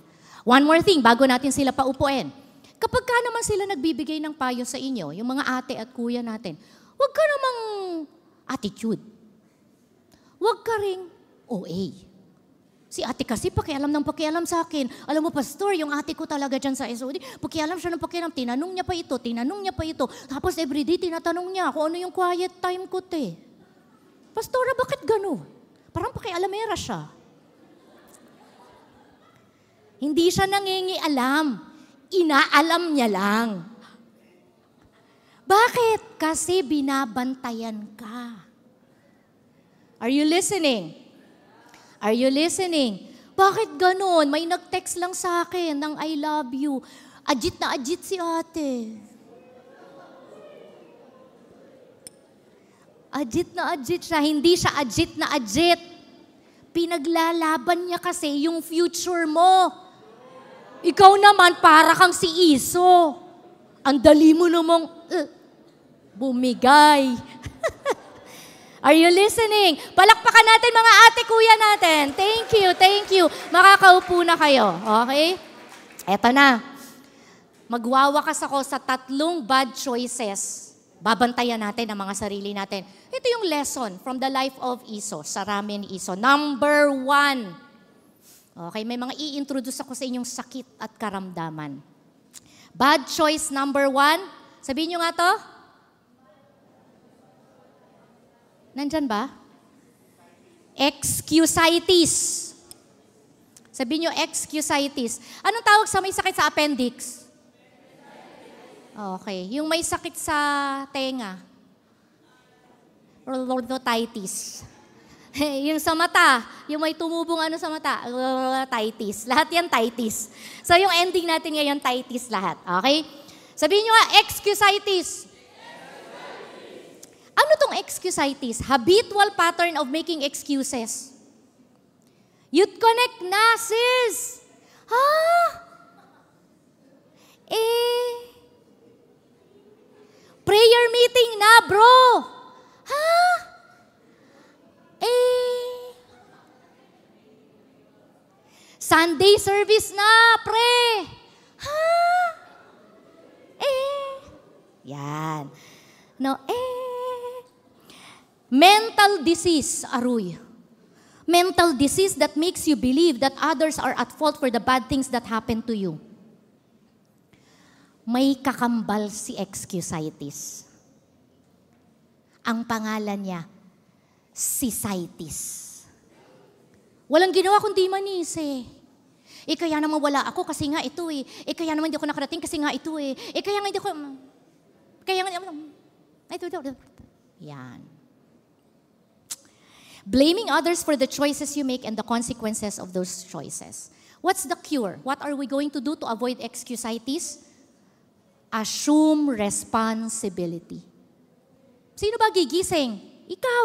One more thing, bago natin sila paupuin. Kapag ka naman sila nagbibigay ng payo sa inyo, yung mga ate at kuya natin, huwag ka namang attitude. Huwag ka ring OA. Si ate kasi pakialam ng pakialam sa akin. Alam mo, pastor, yung ate ko talaga dyan sa SOD, pakialam siya ng pakialam. Tinanong niya pa ito, tinanong niya pa ito. Tapos everyday tinatanong niya kung ano yung quiet time ko, te. Pastora, bakit gano'n? Parang pakialamera siya. Hindi siya nangingialam. Inaalam niya lang. Bakit? Kasi binabantayan ka. Are you listening? Are you listening? Bakit ganun? May nag-text lang sa akin ng I love you. Ajit na ajit si ate. Ajit na ajit siya. Hindi siya ajit na ajit. Pinaglalaban niya kasi yung future mo. Ikaw naman para kang si Iso. Ang dali mo namang bumigay. Are you listening? Palakpakan natin mga ate, kuya natin. Thank you, thank you. Makakaupo na kayo, okay? Eto na. Magwawakas ako sa 3 bad choices. Babantayan natin ang mga sarili natin. Ito yung lesson from the life of Iso, sa ramen ni Iso. Number 1. Okay, may mga i-introduce ako sa inyong sakit at karamdaman. Bad choice number 1. Sabihin nyo nga to. Nandyan ba? Excusitis. Sabihin nyo, excusitis. Anong tawag sa may sakit sa appendix? Okay. Yung may sakit sa tenga. Orthotitis. Yung sa mata, yung may tumubong ano sa mata, orthotitis. Lahat yan titis. So yung ending natin ngayon, titis lahat. Okay? Sabihin nyo nga, excusitis. Ano tong excusitis? Habitual pattern of making excuses. Youth Connect na, sis. Ha? Prayer meeting na, bro. Ha? Sunday service na, pre. Ha? Yan. No, mental disease, aruy. Mental disease that makes you believe that others are at fault for the bad things that happen to you. May kakambal si excusitis. Ang pangalan niya, cystitis. Walang ginawa kundi manis eh. Kaya naman wala ako kasi nga ito eh. Kaya naman hindi ako nakarating kasi nga ito eh. Kaya nga hindi ako... Yan. Blaming others for the choices you make and the consequences of those choices. What's the cure? What are we going to do to avoid excusitis? Assume responsibility. Sino ba gigising? Ikaw.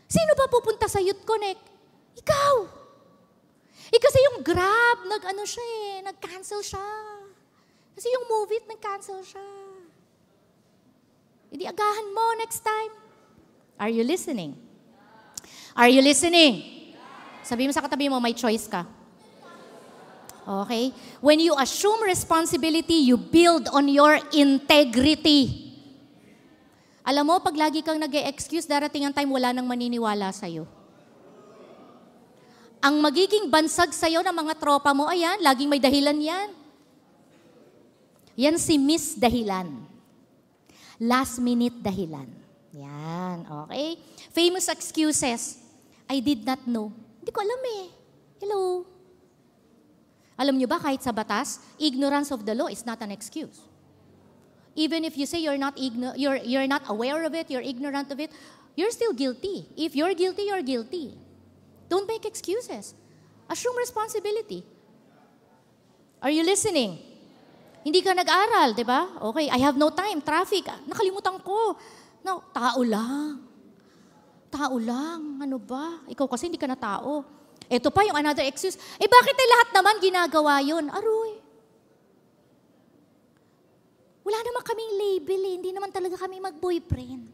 Sino ba pupunta sa Youth Connect? Ikaw. Kasi yung Grab, nag-cancel siya. Kasi yung movie, nag-cancel siya. Hindi agahan mo next time. Are you listening? Are you listening? Sabi mo sa katabi mo, may choice ka. Okay? When you assume responsibility, you build on your integrity. Alam mo, pag lagi kang nag-e-excuse, darating ang time wala nang maniniwala sa'yo. Ang magiging bansag sa'yo ng mga tropa mo, ayan, laging may dahilan yan. Yan si Miss Dahilan. Last minute dahilan. Yan, okay? Famous excuses. I did not know. Hindi ko alam eh. Hello? Alam niyo ba, kahit sa batas, ignorance of the law is not an excuse. Even if you say you're not aware of it, you're ignorant of it, you're still guilty. If you're guilty, you're guilty. Don't make excuses. Assume responsibility. Are you listening? Hindi ka nag-aral, di ba? Okay, I have no time, traffic. Nakalimutan ko. No, tao lang. Tao lang. Ano ba? Ikaw kasi hindi ka na tao. Ito pa yung another excuse. Bakit lahat naman ginagawa yun? Aroy. Wala naman kaming label eh. Hindi naman talaga kami mag-boyfriend.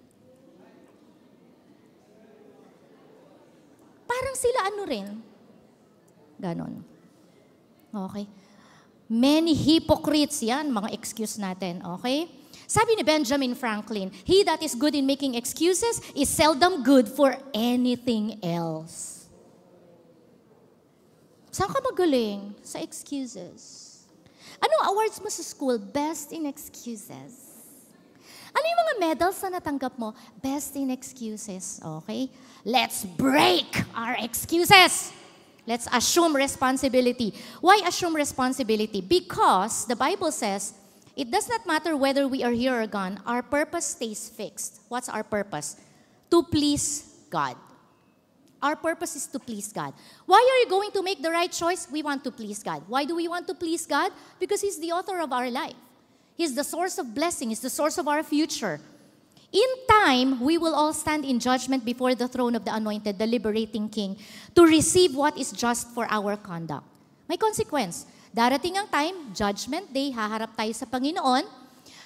Parang sila ano rin. Ganon. Okay. Many hypocrites yan, mga excuse natin. Okay? Sabi ni Benjamin Franklin, he that is good in making excuses is seldom good for anything else. Saan ka magaling? Sa excuses. Anong awards mo sa school? Best in excuses. Ano yung mga medals na natanggap mo? Best in excuses. Okay? Let's break our excuses. Let's assume responsibility. Why assume responsibility? Because the Bible says, it does not matter whether we are here or gone, our purpose stays fixed. What's our purpose? To please God. Our purpose is to please God. Why are you going to make the right choice? We want to please God. Why do we want to please God? Because He's the author of our life. He's the source of blessing. He's the source of our future. In time, we will all stand in judgment before the throne of the Anointed, the liberating King, to receive what is just for our conduct. May consequence. Darating ang time, judgment day, haharap tayo sa Panginoon.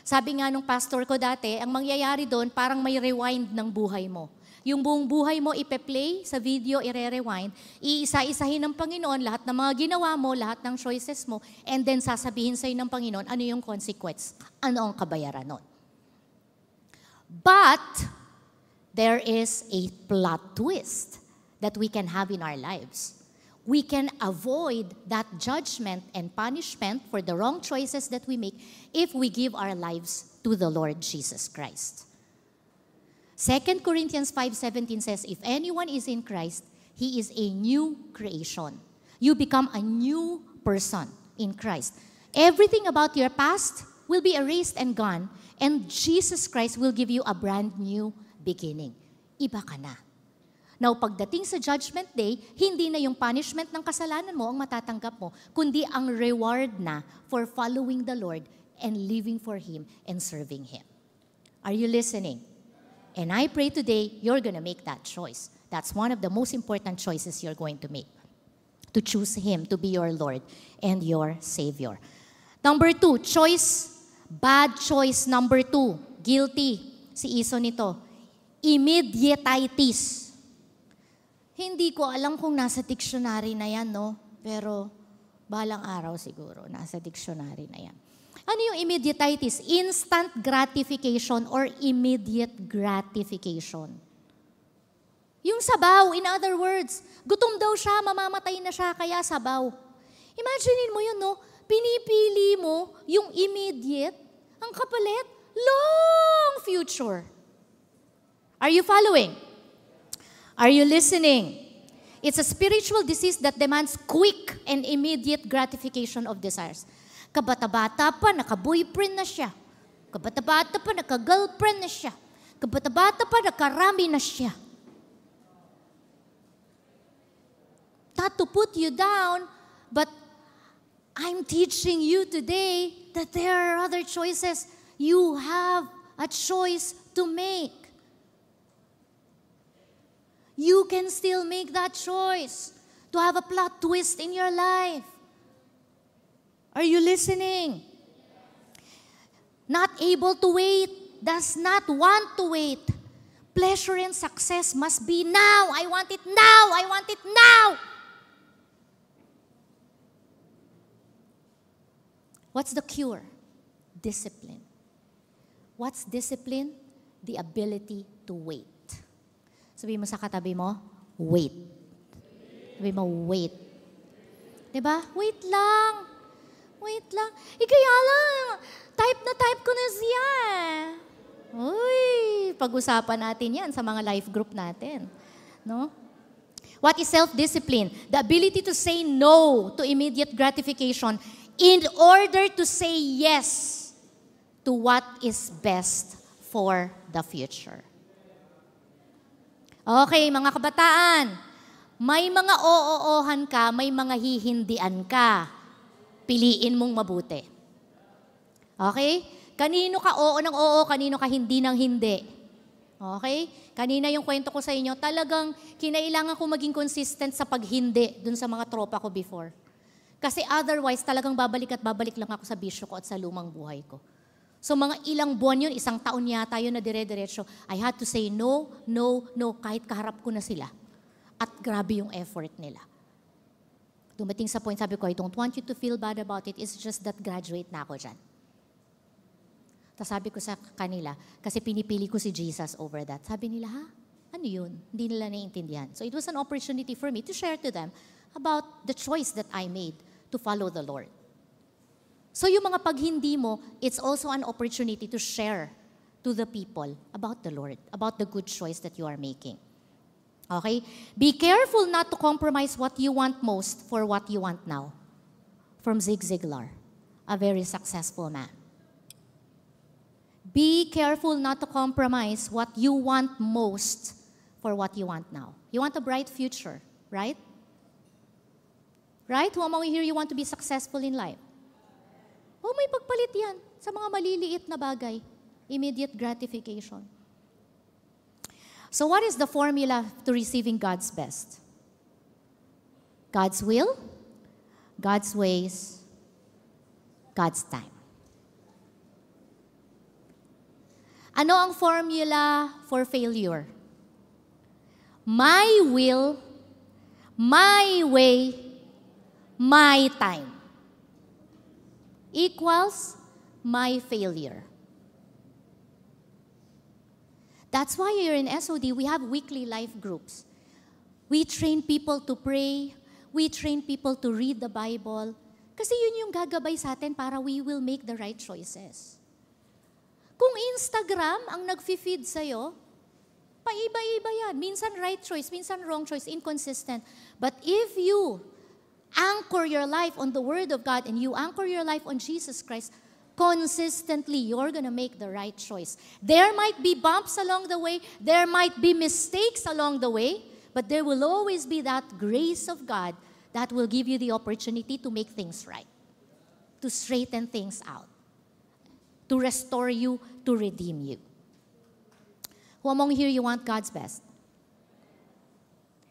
Sabi nga nung pastor ko dati, ang mangyayari doon, parang may rewind ng buhay mo. Yung buong buhay mo ipe-play sa video, ire-rewind, iisa-isahin ng Panginoon lahat ng mga ginawa mo, lahat ng choices mo, and then sasabihin sa'yo ng Panginoon, ano yung consequence? Ano ang kabayaran nun? But, there is a plot twist that we can have in our lives. We can avoid that judgment and punishment for the wrong choices that we make if we give our lives to the Lord Jesus Christ. 2 Corinthians 5:17 says, if anyone is in Christ, he is a new creation. You become a new person in Christ. Everything about your past will be erased and gone, and Jesus Christ will give you a brand new beginning. Iba ka na. Now, pagdating sa Judgment Day, hindi na yung punishment ng kasalanan mo ang matatanggap mo, kundi ang reward na for following the Lord and living for Him and serving Him. Are you listening? And I pray today, you're going to make that choice. That's one of the most important choices you're going to make. To choose Him to be your Lord and your Savior. Number 2, bad choice number 2. Guilty. Si Iso nito. Immediatitis. Hindi ko alam kung nasa dictionary na yan, no? Pero balang araw siguro, nasa dictionary na yan. Ano yung immediatitis? Instant gratification or immediate gratification. Yung sabaw, in other words, gutom daw siya, mamamatay na siya, kaya sabaw. Imaginein mo yun, no? Pinipili mo yung immediate, ang kapalit, long future. Are you following? Are you listening? It's a spiritual disease that demands quick and immediate gratification of desires. Kabata-bata pa, naka-boyfriend na siya. Kabata-bata pa, naka-girlfriend na siya. Kabata-bata pa, nakarami na siya. Not to put you down, but I'm teaching you today that there are other choices. You have a choice to make. You can still make that choice to have a plot twist in your life. Are you listening? Not able to wait, does not want to wait. Pleasure and success must be now. I want it now. I want it now. What's the cure? Discipline. What's discipline? The ability to wait. Sabi mo sa katabi mo, wait. Sabi mo, wait. Diba? Wait lang. Wait lang. Kaya lang, type na type ko na siya. Uy, pag-usapan natin yan sa mga life group natin. No? What is self-discipline? The ability to say no to immediate gratification in order to say yes to what is best for the future. Okay, mga kabataan, may mga oo-ohan ka, may mga hihindian ka. Piliin mong mabuti. Okay? Kanino ka oo ng oo, kanino ka hindi ng hindi. Okay? Kanina yung kwento ko sa inyo, talagang kinailangan ko maging consistent sa paghindi dun sa mga tropa ko before. Kasi otherwise, talagang babalik at babalik lang ako sa bisyo ko at sa lumang buhay ko. So mga ilang buwan yun, isang taon yata yun na dire-diretso, I had to say no, no, no, kahit kaharap ko na sila. At grabe yung effort nila. Dumating sa point, sabi ko, I don't want you to feel bad about it. It's just that graduate na ako dyan. Tapos sabi ko sa kanila, kasi pinipili ko si Jesus over that. Sabi nila, ha? Ano yun? Hindi nila naiintindihan. So it was an opportunity for me to share to them about the choice that I made to follow the Lord. So yung mga pag hindi mo, it's also an opportunity to share to the people about the Lord, about the good choice that you are making. Okay? Be careful not to compromise what you want most for what you want now. From Zig Ziglar, a very successful man. Be careful not to compromise what you want most for what you want now. You want a bright future, right? Right? Who among you here you want to be successful in life? Oh, may pagpalit yan sa mga maliliit na bagay. Immediate gratification. So what is the formula to receiving God's best? God's will, God's ways, God's time. Ano ang formula for failure? My will, my way, my time equals my failure. That's why here in SOD, we have weekly life groups. We train people to pray. We train people to read the Bible. Kasi yun yung gagabay sa atin para we will make the right choices. Kung Instagram ang nag-feed sa'yo, paiba-iba yan. Minsan right choice, minsan wrong choice, inconsistent. But if you anchor your life on the Word of God and you anchor your life on Jesus Christ, consistently, you're gonna make the right choice. There might be bumps along the way, there might be mistakes along the way, but there will always be that grace of God that will give you the opportunity to make things right, to straighten things out, to restore you, to redeem you. Who among here you want God's best?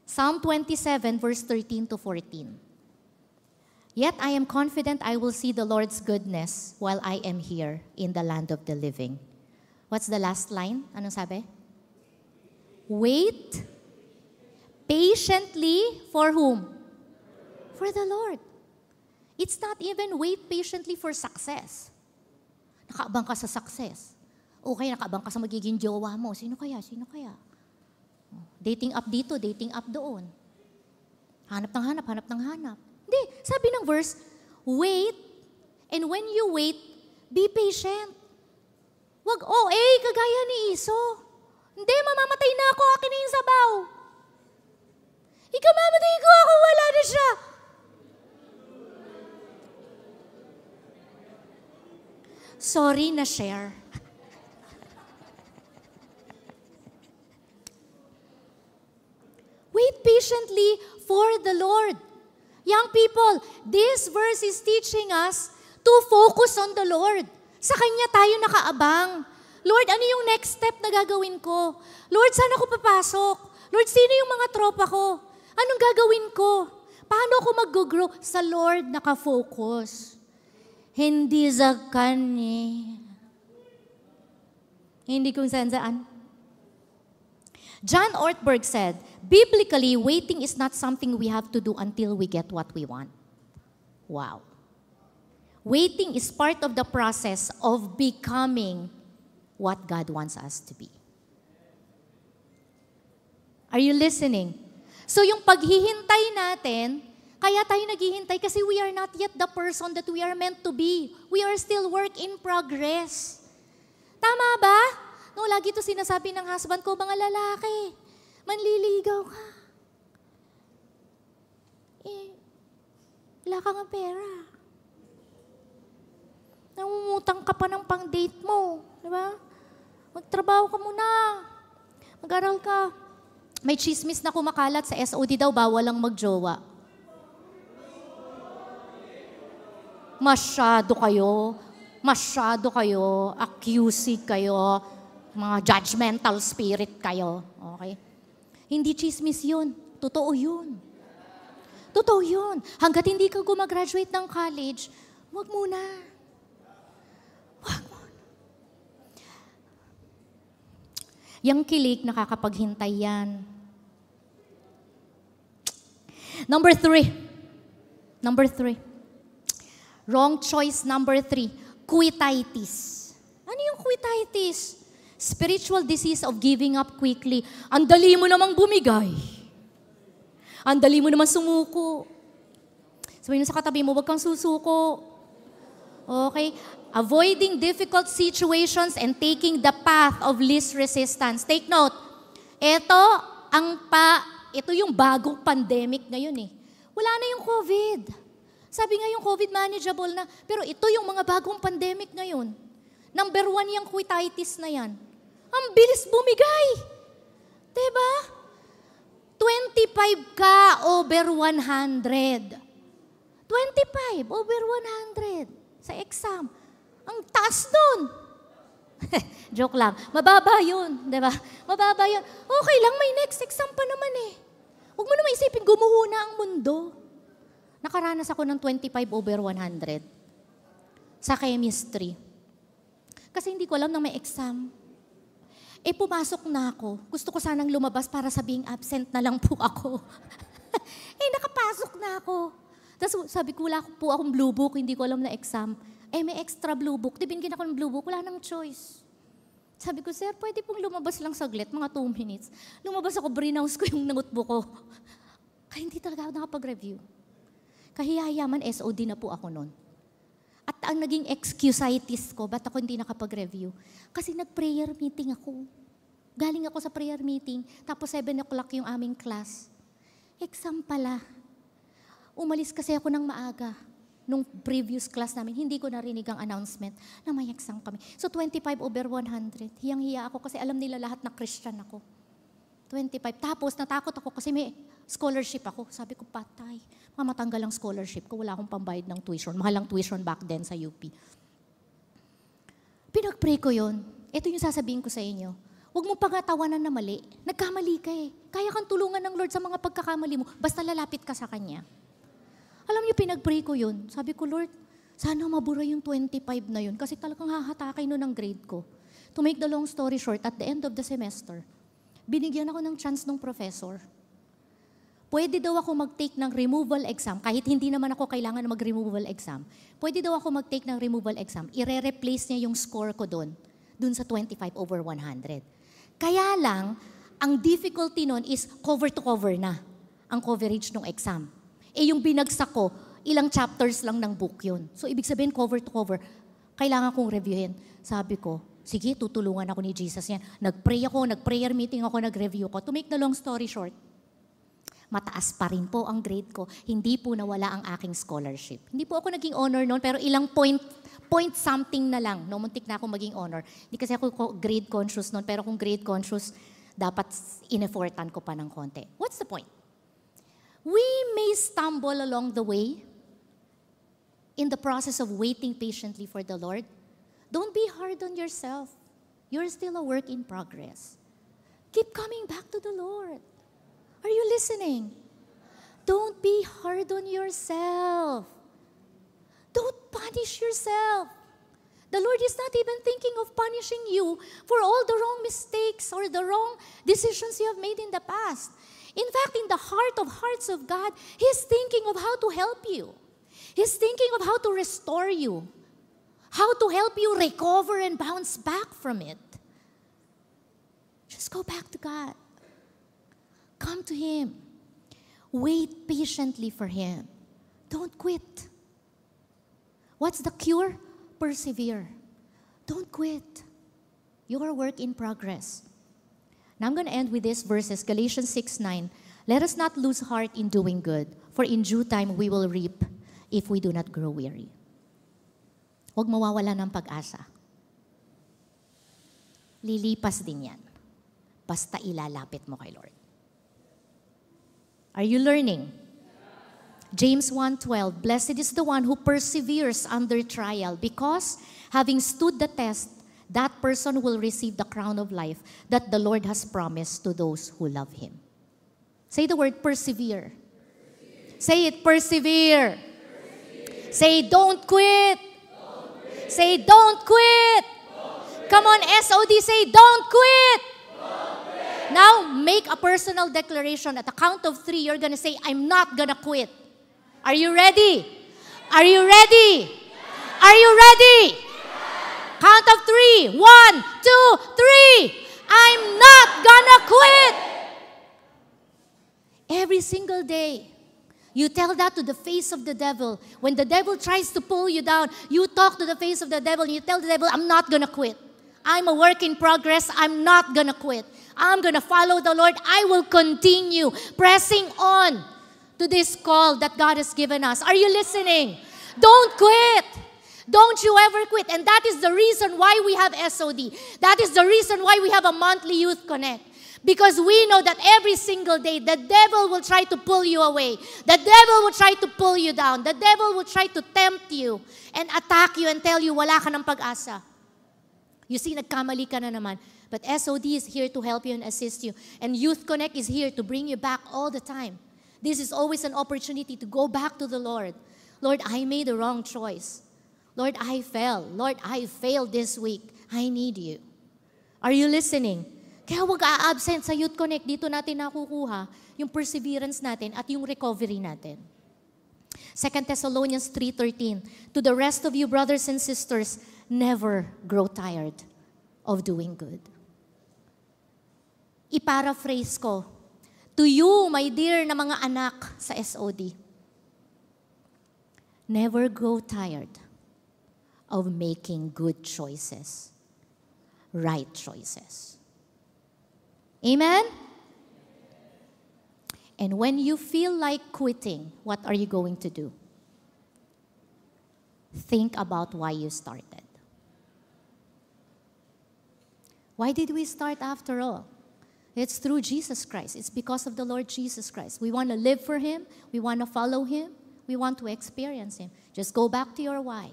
Psalm 27, verse 13 to 14. Yet I am confident I will see the Lord's goodness while I am here in the land of the living. What's the last line? Anong sabi? Wait patiently for whom? For the Lord. It's not even wait patiently for success. Nakaabang ka sa success. Okay, nakaabang ka sa magiging jowa mo. Sino kaya? Sino kaya? Dating up dito, dating up doon. Hanap ng hanap, hanap ng hanap. Hindi, sabi ng verse, wait, and when you wait, be patient. Wag, kagaya ni Iso. Hindi, mamamatay na ako, akin na yung sabaw. Ikaw mamatay ko ako, wala na siya. Sorry na share. Wait patiently for the Lord. Young people, this verse is teaching us to focus on the Lord. Sa Kanya tayo nakaabang. Lord, ano yung next step na gagawin ko? Lord, saan ako papasok? Lord, sino yung mga tropa ko? Anong gagawin ko? Paano ako mag-grow? Sa Lord nakafocus. Hindi sa Kanya. Hindi kung saan-saan. John Ortberg said, biblically, waiting is not something we have to do until we get what we want. Wow. Waiting is part of the process of becoming what God wants us to be. Are you listening? So yung paghihintay natin, kaya tayo naghihintay kasi we are not yet the person that we are meant to be. We are still work in progress. Tama ba? No, lagi ito sinasabi ng husband ko, mga lalaki, manliligaw ka. Wala ka nga pera. Namumutang ka pa ng pang-date mo. Di ba? Magtrabaho ka muna. Mag-aral ka. May chismis na kumakalat sa SOD daw, bawal lang magjowa. Masyado kayo, accusing kayo, mga judgmental spirit kayo. Okay? Hindi chismis yun. Totoo yun. Totoo yun. Hanggat hindi ka gumagraduate ng college, wag muna. Wag muna. Yang kilig, nakakapaghintay yan. Number three. Wrong choice number 3. Quititis. Ano yung quititis? Spiritual disease of giving up quickly. Ang dali mo namang bumigay. Ang dali mo naman sumuko. Sabihin mo sa katabi mo, huwag kang susuko. Okay? Avoiding difficult situations and taking the path of least resistance. Take note, ito yung bagong pandemic ngayon eh. Wala na yung COVID. Sabi nga yung COVID manageable na, pero ito yung mga bagong pandemic ngayon. Number 1 yung quititis na yan. Ang bilis bumigay. Diba? 25 ka over 100. 25 over 100 sa exam. Ang taas nun. Joke lang. Mababa yun. Diba? Mababa yun. Okay lang, may next exam pa naman eh. Huwag mo naman isipin, gumuho na ang mundo. Nakaranas ako ng 25 over 100 sa chemistry. Kasi hindi ko alam na may exam. Pumasok na ako. Gusto ko sanang lumabas para sabihing absent na lang po ako. Nakapasok na ako. Tapos sabi ko, wala po akong blue book, hindi ko alam na exam. May extra blue book. Binigyan ako ng blue book, wala nang choice. Sabi ko, sir, pwede pong lumabas lang saglit, mga 2 minutes. Lumabas ako, brinouse ko yung notebook ko. Kaya hindi talaga ako nakapag-review. Kahiyayaman, SOD na po ako noon. At ang naging excusitis ko, ba't ako hindi nakapag-review? Kasi nag-prayer meeting ako. Galing ako sa prayer meeting, tapos 7 o'clock yung aming class. Exam pala. Umalis kasi ako ng maaga. Nung previous class namin, hindi ko narinig ang announcement na may exam kami. So 25 over 100. Hiyang-hiya ako kasi alam nila lahat na Christian ako. 25. Tapos natakot ako kasi may scholarship ako. Sabi ko, patay. Matanggal ang scholarship ko. Wala akong pambayad ng tuition. Mahal ang tuition back then sa UP. Pinag-pray ko yun. Ito yung sasabihin ko sa inyo. Huwag mo pagatawanan na mali. Nagkamali ka eh. Kaya kang tulungan ng Lord sa mga pagkakamali mo. Basta lalapit ka sa Kanya. Alam niyo, pinag-pray ko yun. Sabi ko, Lord, sana mabura yung 25 na yun kasi talagang hahatakay nun ang grade ko. To make the long story short, at the end of the semester, binigyan ako ng chance ng professor. Pwede daw ako mag-take ng removal exam, kahit hindi naman ako kailangan mag-removal exam. Pwede daw ako mag-take ng removal exam. I-replace niya yung score ko dun sa 25 over 100. Kaya lang, ang difficulty nun is cover to cover na ang coverage ng exam. Yung binagsak ko, ilang chapters lang ng book yun. So, ibig sabihin, cover to cover, kailangan kong reviewin. Sabi ko, sige, tutulungan ako ni Jesus yan. Nag-pray ako, nag-prayer meeting ako, nag-review ko. To make the long story short, mataas pa rin po ang grade ko. Hindi po nawala ang aking scholarship. Hindi po ako naging honor noon, pero ilang point something na lang. No, muntik na ako maging honor. Hindi kasi ako grade conscious noon, pero kung grade conscious, dapat in-effortan ko pa ng konti. What's the point? We may stumble along the way in the process of waiting patiently for the Lord. Don't be hard on yourself. You're still a work in progress. Keep coming back to the Lord. Are you listening? Don't be hard on yourself. Don't punish yourself. The Lord is not even thinking of punishing you for all the wrong mistakes or the wrong decisions you have made in the past. In fact, in the heart of hearts of God, He's thinking of how to help you. He's thinking of how to restore you, how to help you recover and bounce back from it. Just go back to God. Come to Him. Wait patiently for Him. Don't quit. What's the cure? Persevere. Don't quit. Your work in progress. Now I'm going to end with these verses, Galatians 6:9. Let us not lose heart in doing good, for in due time we will reap if we do not grow weary. Huwag mawawala ng pag-asa. Lilipas din yan. Basta ilalapit mo kay Lord. Are you learning? James 1:12, blessed is the one who perseveres under trial, because having stood the test, that person will receive the crown of life that the Lord has promised to those who love Him. Say the word persevere. Say it, persevere. Say, don't quit. Say, don't quit. Come on, SOD, say, don't quit. Now, make a personal declaration. At the count of 3, you're gonna say, I'm not gonna quit. Are you ready? Are you ready? Are you ready? Count of 3. 1, 2, 3. I'm not gonna quit. Every single day. You tell that to the face of the devil. When the devil tries to pull you down, you talk to the face of the devil and you tell the devil, I'm not going to quit. I'm a work in progress. I'm not going to quit. I'm going to follow the Lord. I will continue pressing on to this call that God has given us. Are you listening? Don't quit. Don't you ever quit. And that is the reason why we have SOD. That is the reason why we have a monthly Youth Connect. Because we know that every single day, the devil will try to pull you away. The devil will try to pull you down. The devil will try to tempt you and attack you and tell you, wala ka ng pag-asa. You see, nagkamali ka na naman. But SOD is here to help you and assist you. And Youth Connect is here to bring you back all the time. This is always an opportunity to go back to the Lord. Lord, I made the wrong choice. Lord, I fell. Lord, I failed this week. I need you. Are you listening? Kaya huwag a-absent sa Youth Connect. Dito natin nakukuha yung perseverance natin at yung recovery natin. 2 Thessalonians 3:13, to the rest of you, brothers and sisters, never grow tired of doing good. I-paraphrase ko, to you, my dear na mga anak sa SOD, never grow tired of making good choices, right choices. Amen? And when you feel like quitting, what are you going to do? Think about why you started. Why did we start after all? It's through Jesus Christ. It's because of the Lord Jesus Christ. We want to live for Him. We want to follow Him. We want to experience Him. Just go back to your why.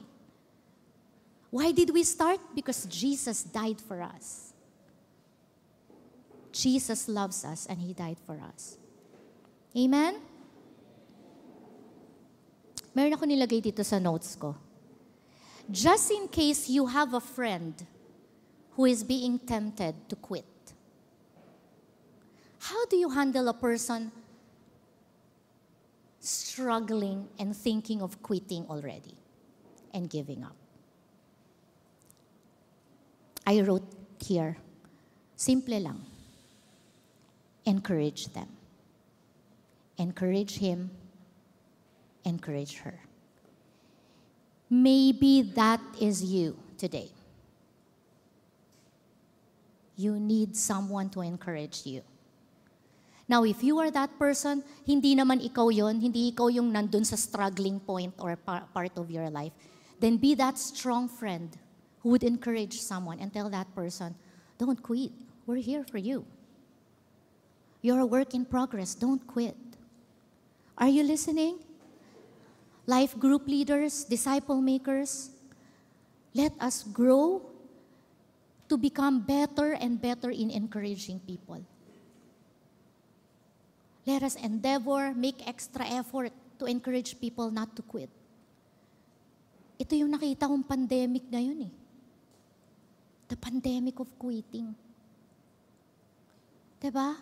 Why did we start? Because Jesus died for us. Jesus loves us and He died for us. Amen? Meron ako nilagay dito sa notes ko. Just in case you have a friend who is being tempted to quit, how do you handle a person struggling and thinking of quitting already and giving up? I wrote here, simple lang. Encourage them. Encourage him. Encourage her. Maybe that is you today. You need someone to encourage you. Now, if you are that person, hindi naman ikaw yon, hindi ikaw yung nandun sa struggling point or part of your life, then be that strong friend who would encourage someone and tell that person, don't quit. We're here for you. You're a work in progress. Don't quit. Are you listening? Life group leaders, disciple makers, let us grow to become better and better in encouraging people. Let us endeavor, make extra effort to encourage people not to quit. Ito yung nakita kong pandemic ngayon eh. The pandemic of quitting. Diba?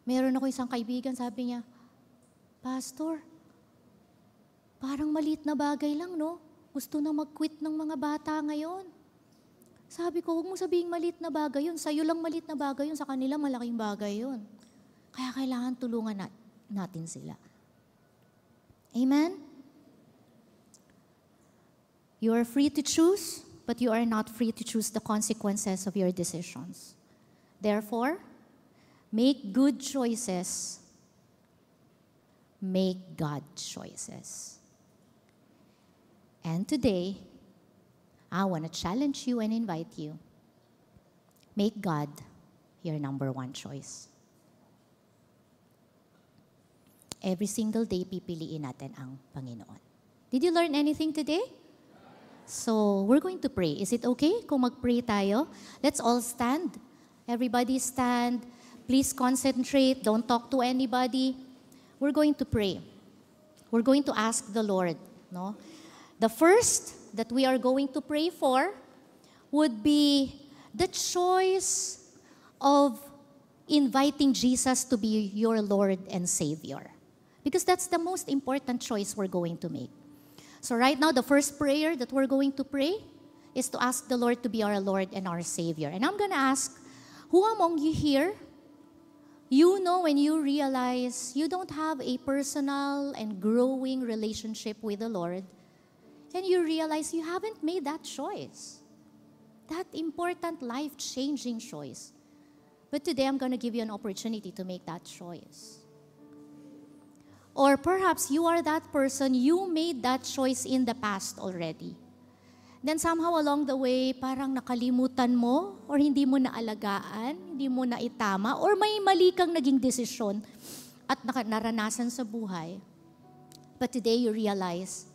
Meron ako isang kaibigan, sabi niya, Pastor, parang maliit na bagay lang, no? Gusto na mag-quit ng mga bata ngayon. Sabi ko, huwag mo sabihin maliit na bagay yun. Sa'yo lang maliit na bagay yun, sa kanila malaking bagay yun. Kaya kailangan tulungan natin sila. Amen? You are free to choose, but you are not free to choose the consequences of your decisions. Therefore, make good choices. Make God choices. And today, I want to challenge you and invite you. Make God your number one choice. Every single day, pipiliin natin ang Panginoon. Did you learn anything today? So, we're going to pray. Is it okay kung mag-pray tayo? Let's all stand. Everybody stand. Please concentrate. Don't talk to anybody. We're going to pray. We're going to ask the Lord. No? The first that we are going to pray for would be the choice of inviting Jesus to be your Lord and Savior. Because that's the most important choice we're going to make. So right now, the first prayer that we're going to pray is to ask the Lord to be our Lord and our Savior. And I'm going to ask, who among you here, You know when you realize you don't have a personal and growing relationship with the Lord, and you realize you haven't made that choice, that important life-changing choice. But today I'm going to give you an opportunity to make that choice. Or perhaps you are that person, you made that choice in the past already. Then somehow along the way, parang nakalimutan mo or hindi mo naalagaan, hindi mo naitama, or may mali kang naging desisyon at naranasan sa buhay. But today you realize,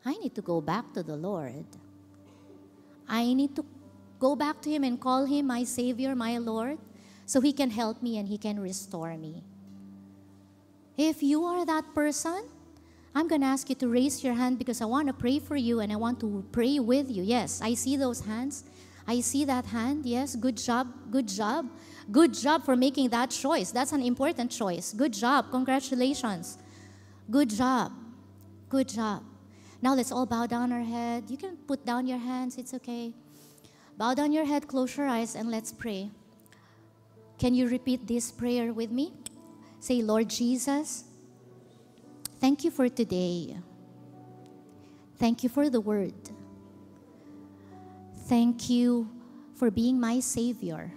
I need to go back to the Lord. I need to go back to Him and call Him my Savior, my Lord, so He can help me and He can restore me. If you are that person, I'm going to ask you to raise your hand because I want to pray for you and I want to pray with you. Yes, I see those hands. I see that hand. Yes, good job, good job. Good job for making that choice. That's an important choice. Good job. Congratulations. Good job. Good job. Now let's all bow down our head. You can put down your hands. It's okay. Bow down your head, close your eyes, and let's pray. Can you repeat this prayer with me? Say, Lord Jesus, thank you for today. Thank you for the word. Thank you for being my Savior.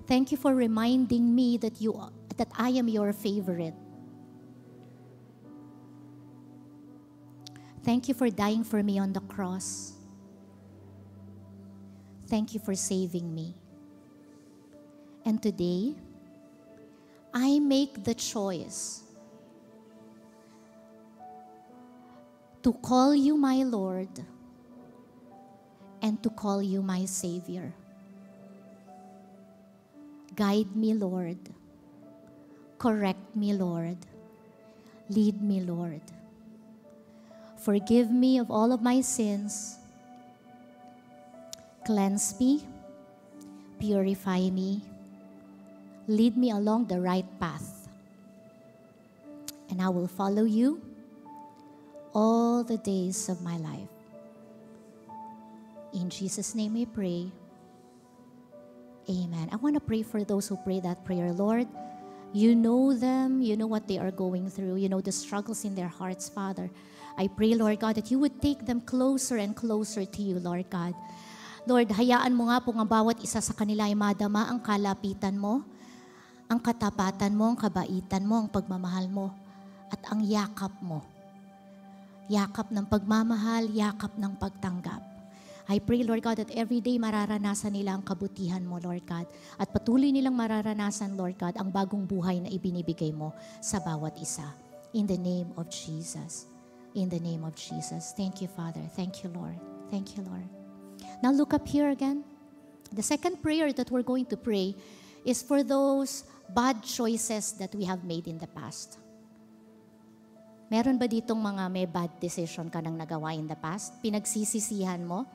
Thank you for reminding me that I am your favorite. Thank you for dying for me on the cross. Thank you for saving me. And today, I make the choice to call you my Lord and to call you my Savior. Guide me, Lord. Correct me, Lord. Lead me, Lord. Forgive me of all of my sins. Cleanse me. Purify me. Lead me along the right path. And I will follow you all the days of my life. In Jesus' name we pray. Amen. I want to pray for those who pray that prayer. Lord, you know them. You know what they are going through. You know the struggles in their hearts, Father. I pray, Lord God, that you would take them closer and closer to you, Lord God. Lord, hayaan mo nga po ang bawat isa sa kanila ay madama ang kalapitan mo, ang katapatan mo, ang kabaitan mo, ang pagmamahal mo, at ang yakap mo. Yakap ng pagmamahal, yakap ng pagtanggap. I pray, Lord God, that every day mararanasan nila ang kabutihan mo, Lord God. At patuloy nilang mararanasan, Lord God, ang bagong buhay na ibinibigay mo sa bawat isa. In the name of Jesus. In the name of Jesus. Thank you, Father. Thank you, Lord. Thank you, Lord. Now look up here again. The second prayer that we're going to pray is for those bad choices that we have made in the past. Meron ba ditong mga may bad decision ka nang nagawa in the past? Pinagsisisihan mo?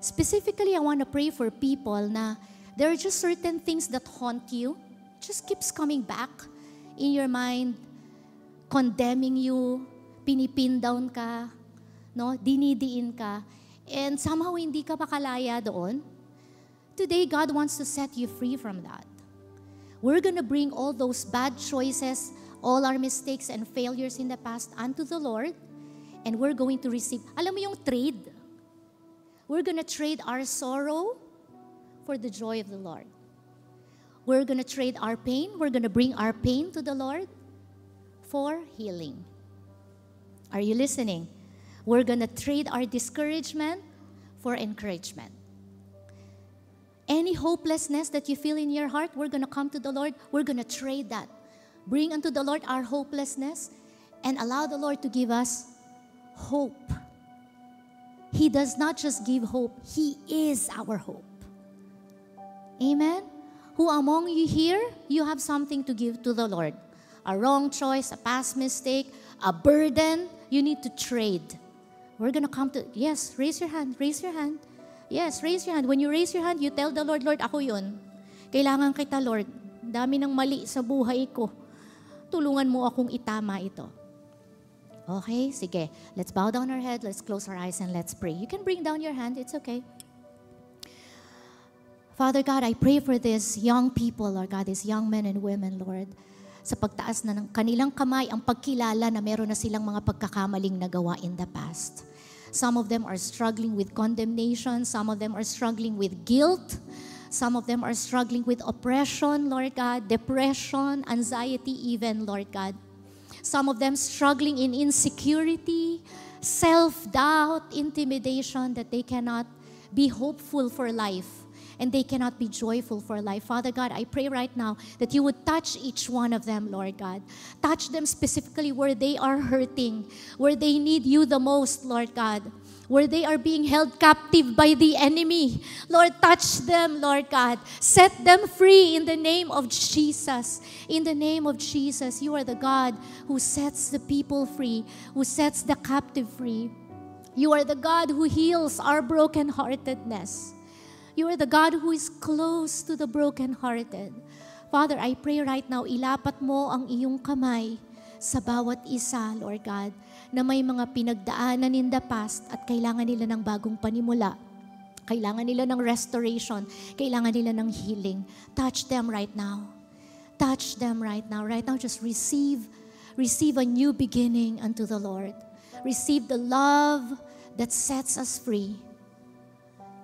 Specifically, I want to pray for people na there are just certain things that haunt you. Just keeps coming back in your mind, condemning you, pinipin down ka, no? Dinidiin ka, and somehow hindi ka makalaya doon. Today, God wants to set you free from that. We're gonna bring all those bad choices, all our mistakes and failures in the past unto the Lord, and we're going to receive, alam mo yung trade? We're gonna trade our sorrow for the joy of the Lord. We're gonna trade our pain, we're gonna bring our pain to the Lord for healing. Are you listening? We're gonna trade our discouragement for encouragement. Any hopelessness that you feel in your heart, we're gonna come to the Lord, we're gonna trade that. Bring unto the Lord our hopelessness and allow the Lord to give us hope. He does not just give hope, He is our hope. Amen? Who among you here, you have something to give to the Lord? A wrong choice, a past mistake, a burden, you need to trade. We're gonna come to, yes, raise your hand, raise your hand. Yes, raise your hand. When you raise your hand, you tell the Lord, Lord, ako yun. Kailangan kita, Lord. Dami ng mali sa buhay ko. Tulungan mo akong itama ito. Okay, sige. Let's bow down our head, let's close our eyes, and let's pray. You can bring down your hand, it's okay. Father God, I pray for these young people, Lord God, these young men and women, Lord, sa pagtaas na ng kanilang kamay, ang pagkilala na meron na silang mga pagkakamaling nagawa in the past. Some of them are struggling with condemnation. Some of them are struggling with guilt. Some of them are struggling with oppression, Lord God, depression, anxiety even, Lord God. Some of them struggling in insecurity, self-doubt, intimidation, that they cannot be hopeful for life and they cannot be joyful for life. Father God, I pray right now that you would touch each one of them, Lord God. Touch them specifically where they are hurting, where they need you the most, Lord God, where they are being held captive by the enemy. Lord, touch them, Lord God. Set them free in the name of Jesus. In the name of Jesus, you are the God who sets the people free, who sets the captive free. You are the God who heals our brokenheartedness. You are the God who is close to the brokenhearted. Father, I pray right now, ilapat mo ang iyong kamay sa bawat isa, Lord God, na may mga pinagdaanan in the past at kailangan nila ng bagong panimula. Kailangan nila ng restoration. Kailangan nila ng healing. Touch them right now. Touch them right now. Right now, just receive a new beginning unto the Lord. Receive the love that sets us free.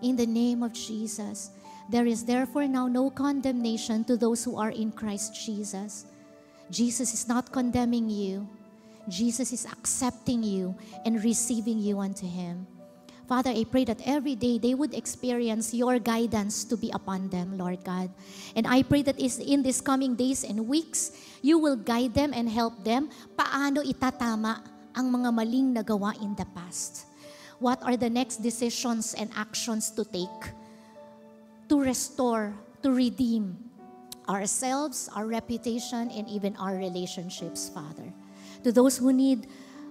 In the name of Jesus, there is therefore now no condemnation to those who are in Christ Jesus. Jesus is not condemning you. Jesus is accepting you and receiving you unto Him. Father, I pray that every day they would experience your guidance to be upon them, Lord God. And I pray that in these coming days and weeks, you will guide them and help them paano itatama ang mga maling nagawa in the past. What are the next decisions and actions to take to restore, to redeem ourselves, our reputation, and even our relationships, Father? To those who need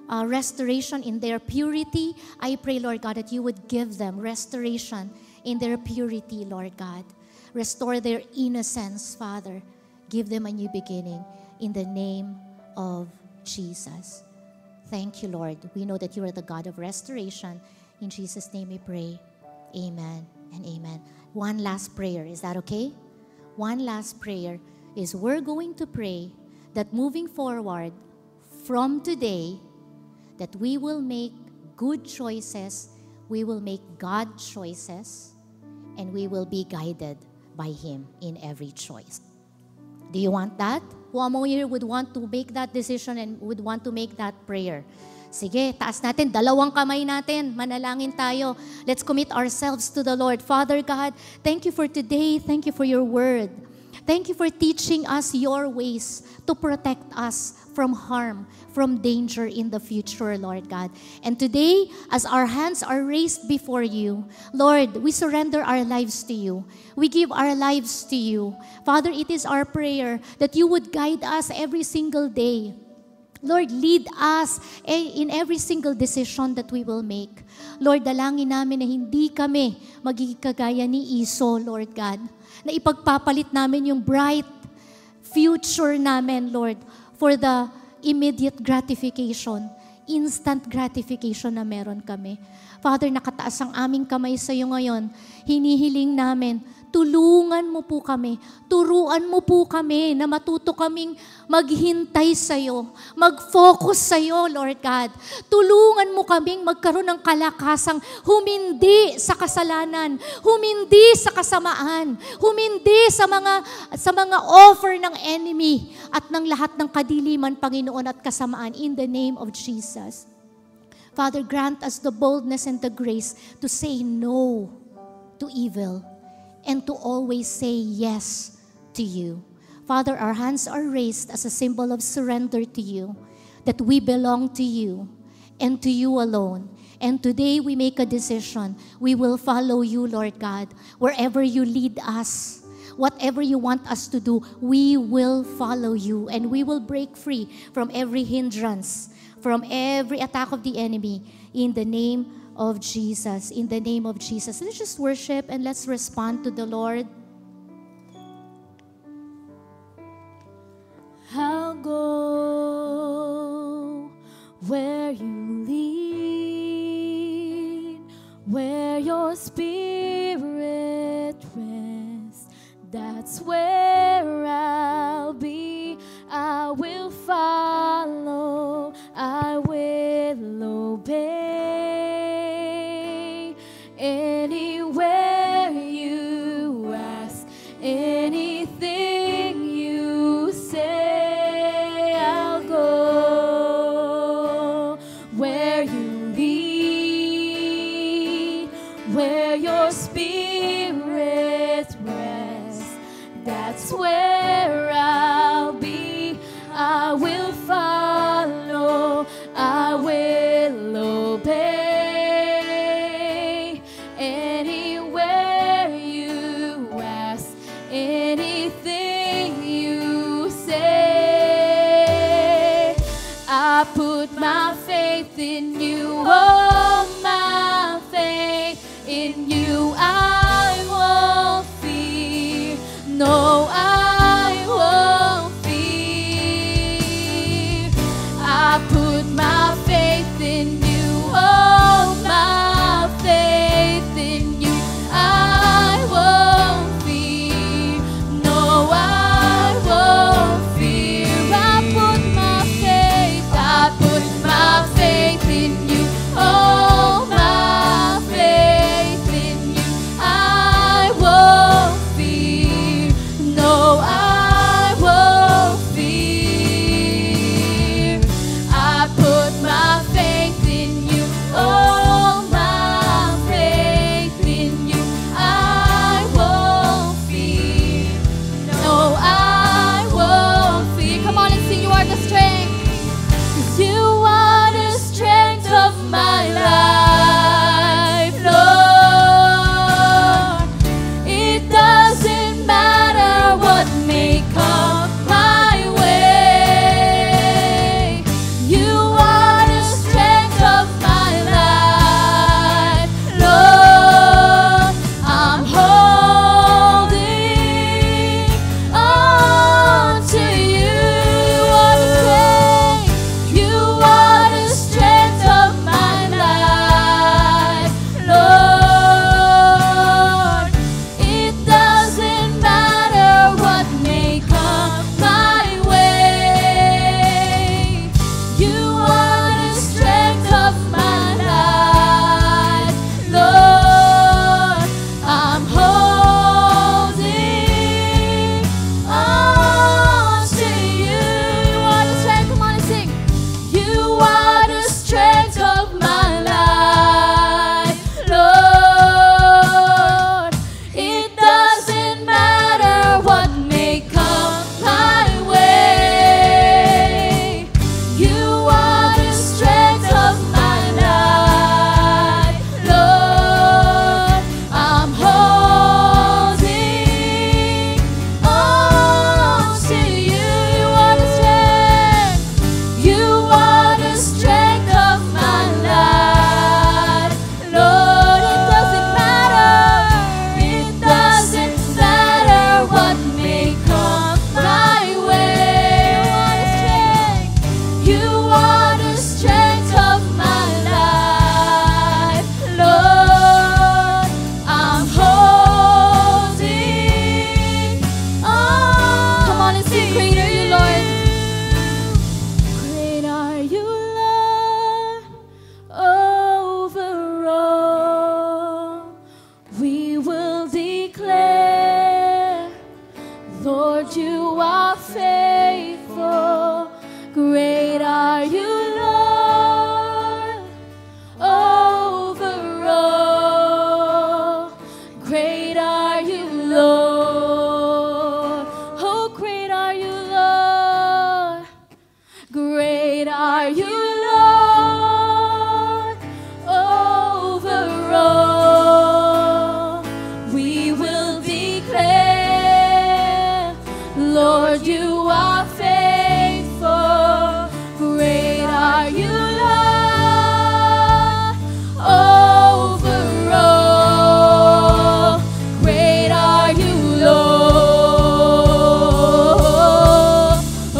restoration in their purity, I pray, Lord God, that you would give them restoration in their purity, Lord God. Restore their innocence, Father. Give them a new beginning in the name of Jesus. Thank you, Lord. We know that you are the God of restoration. In Jesus' name we pray. Amen and amen. One last prayer. Is that okay? One last prayer is we're going to pray that moving forward from today, that we will make good choices, we will make God choices, and we will be guided by Him in every choice. Do you want that? Who among you would want to make that decision and would want to make that prayer? Sige, taas natin, dalawang kamay natin, manalangin tayo. Let's commit ourselves to the Lord. Father God, thank you for today. Thank you for your word. Thank you for teaching us your ways to protect us from harm, from danger in the future, Lord God. And today, as our hands are raised before you, Lord, we surrender our lives to you. We give our lives to you. Father, it is our prayer that you would guide us every single day. Lord, lead us in every single decision that we will make. Lord, dalangin namin na hindi kami magiging kagaya ni Esau, Lord God, na ipagpapalit namin yung bright future namin, Lord, for the immediate gratification, instant gratification na meron kami. Father, nakataas ang aming kamay sa iyo ngayon. Hinihiling namin, tulungan mo po kami, turuan mo po kami na matuto kaming maghintay sa iyo, mag-focus sa iyo, Lord God. Tulungan mo kaming magkaroon ng kalakasang humindi sa kasalanan, humindi sa kasamaan, humindi sa mga offer ng enemy at ng lahat ng kadiliman, Panginoon, at kasamaan in the name of Jesus. Father, grant us the boldness and the grace to say no to evil and to always say yes to you. Father, our hands are raised as a symbol of surrender to you, that we belong to you and to you alone. And today we make a decision. We will follow you, Lord God, wherever you lead us. Whatever you want us to do, we will follow you and we will break free from every hindrance, from every attack of the enemy in the name of Jesus. In the name of Jesus. Let's just worship and let's respond to the Lord. I'll go where you lead, where your spirit reigns. that's where I'll be. I will follow, I will obey. Anywhere you ask, anything you say, I'll go. Where you lead, where your spirit rests, that's where I'll be. I will follow, I will obey. Anywhere you ask, anything you say, I put my faith in you, oh, my faith in you. I won't fear, no, I won't fear. I put my faith in you, oh, my faith in you. I won't fear, no, I won't fear. I put my faith in you, oh, my faith in you. I won't fear, no, I won't fear. I put my faith in you, oh, my faith in you. I won't fear, no, I won't fear. Come on and sing, you are the strength. 'Cause you are the strength of my life, Lord. It doesn't matter what may come my way. You are the strength of my life, Lord. I'm holding on to you. You are the strength of my life, Lord. It doesn't matter what may come my way. You are the strength of my life, Lord. I'm holding on to you. You are the strength. Come on and sing. You are the strength of my life, Lord. It doesn't matter what may come my way. You are the strength of my life, Lord. I'm holding on to you. You are the strength. You are the strength of my life, Lord. It doesn't matter. It doesn't matter what may come my way. You are the strength of my life, Lord. I'm holding on. Come on and sing, great are you, Lord. Great are you, Lord, over all. We will declare, Lord, you are faithful. Great are you, Lord, over all. Great are you, Lord. Oh, great are you, Lord. Great are you, Lord, over all. We will declare, Lord, you are faithful. Great are you, Lord, over all. Great are you, Lord. Oh,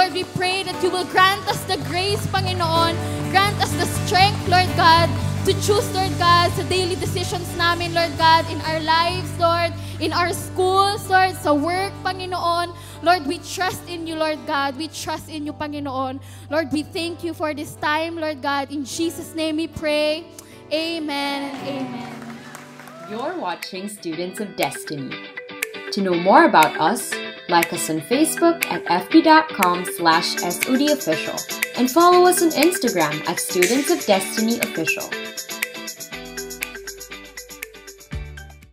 Lord, we pray that you will grant us the grace, Panginoon. Grant us the strength, Lord God, to choose, Lord God, sa daily decisions namin, Lord God, in our lives, Lord, in our schools, Lord, sa work, Panginoon. Lord, we trust in you, Lord God. We trust in you, Panginoon. Lord, we thank you for this time, Lord God. In Jesus' name we pray. Amen and amen. You're watching Students of Destiny. To know more about us, like us on Facebook at fb.com/SODofficial and follow us on Instagram at Students of Destiny Official.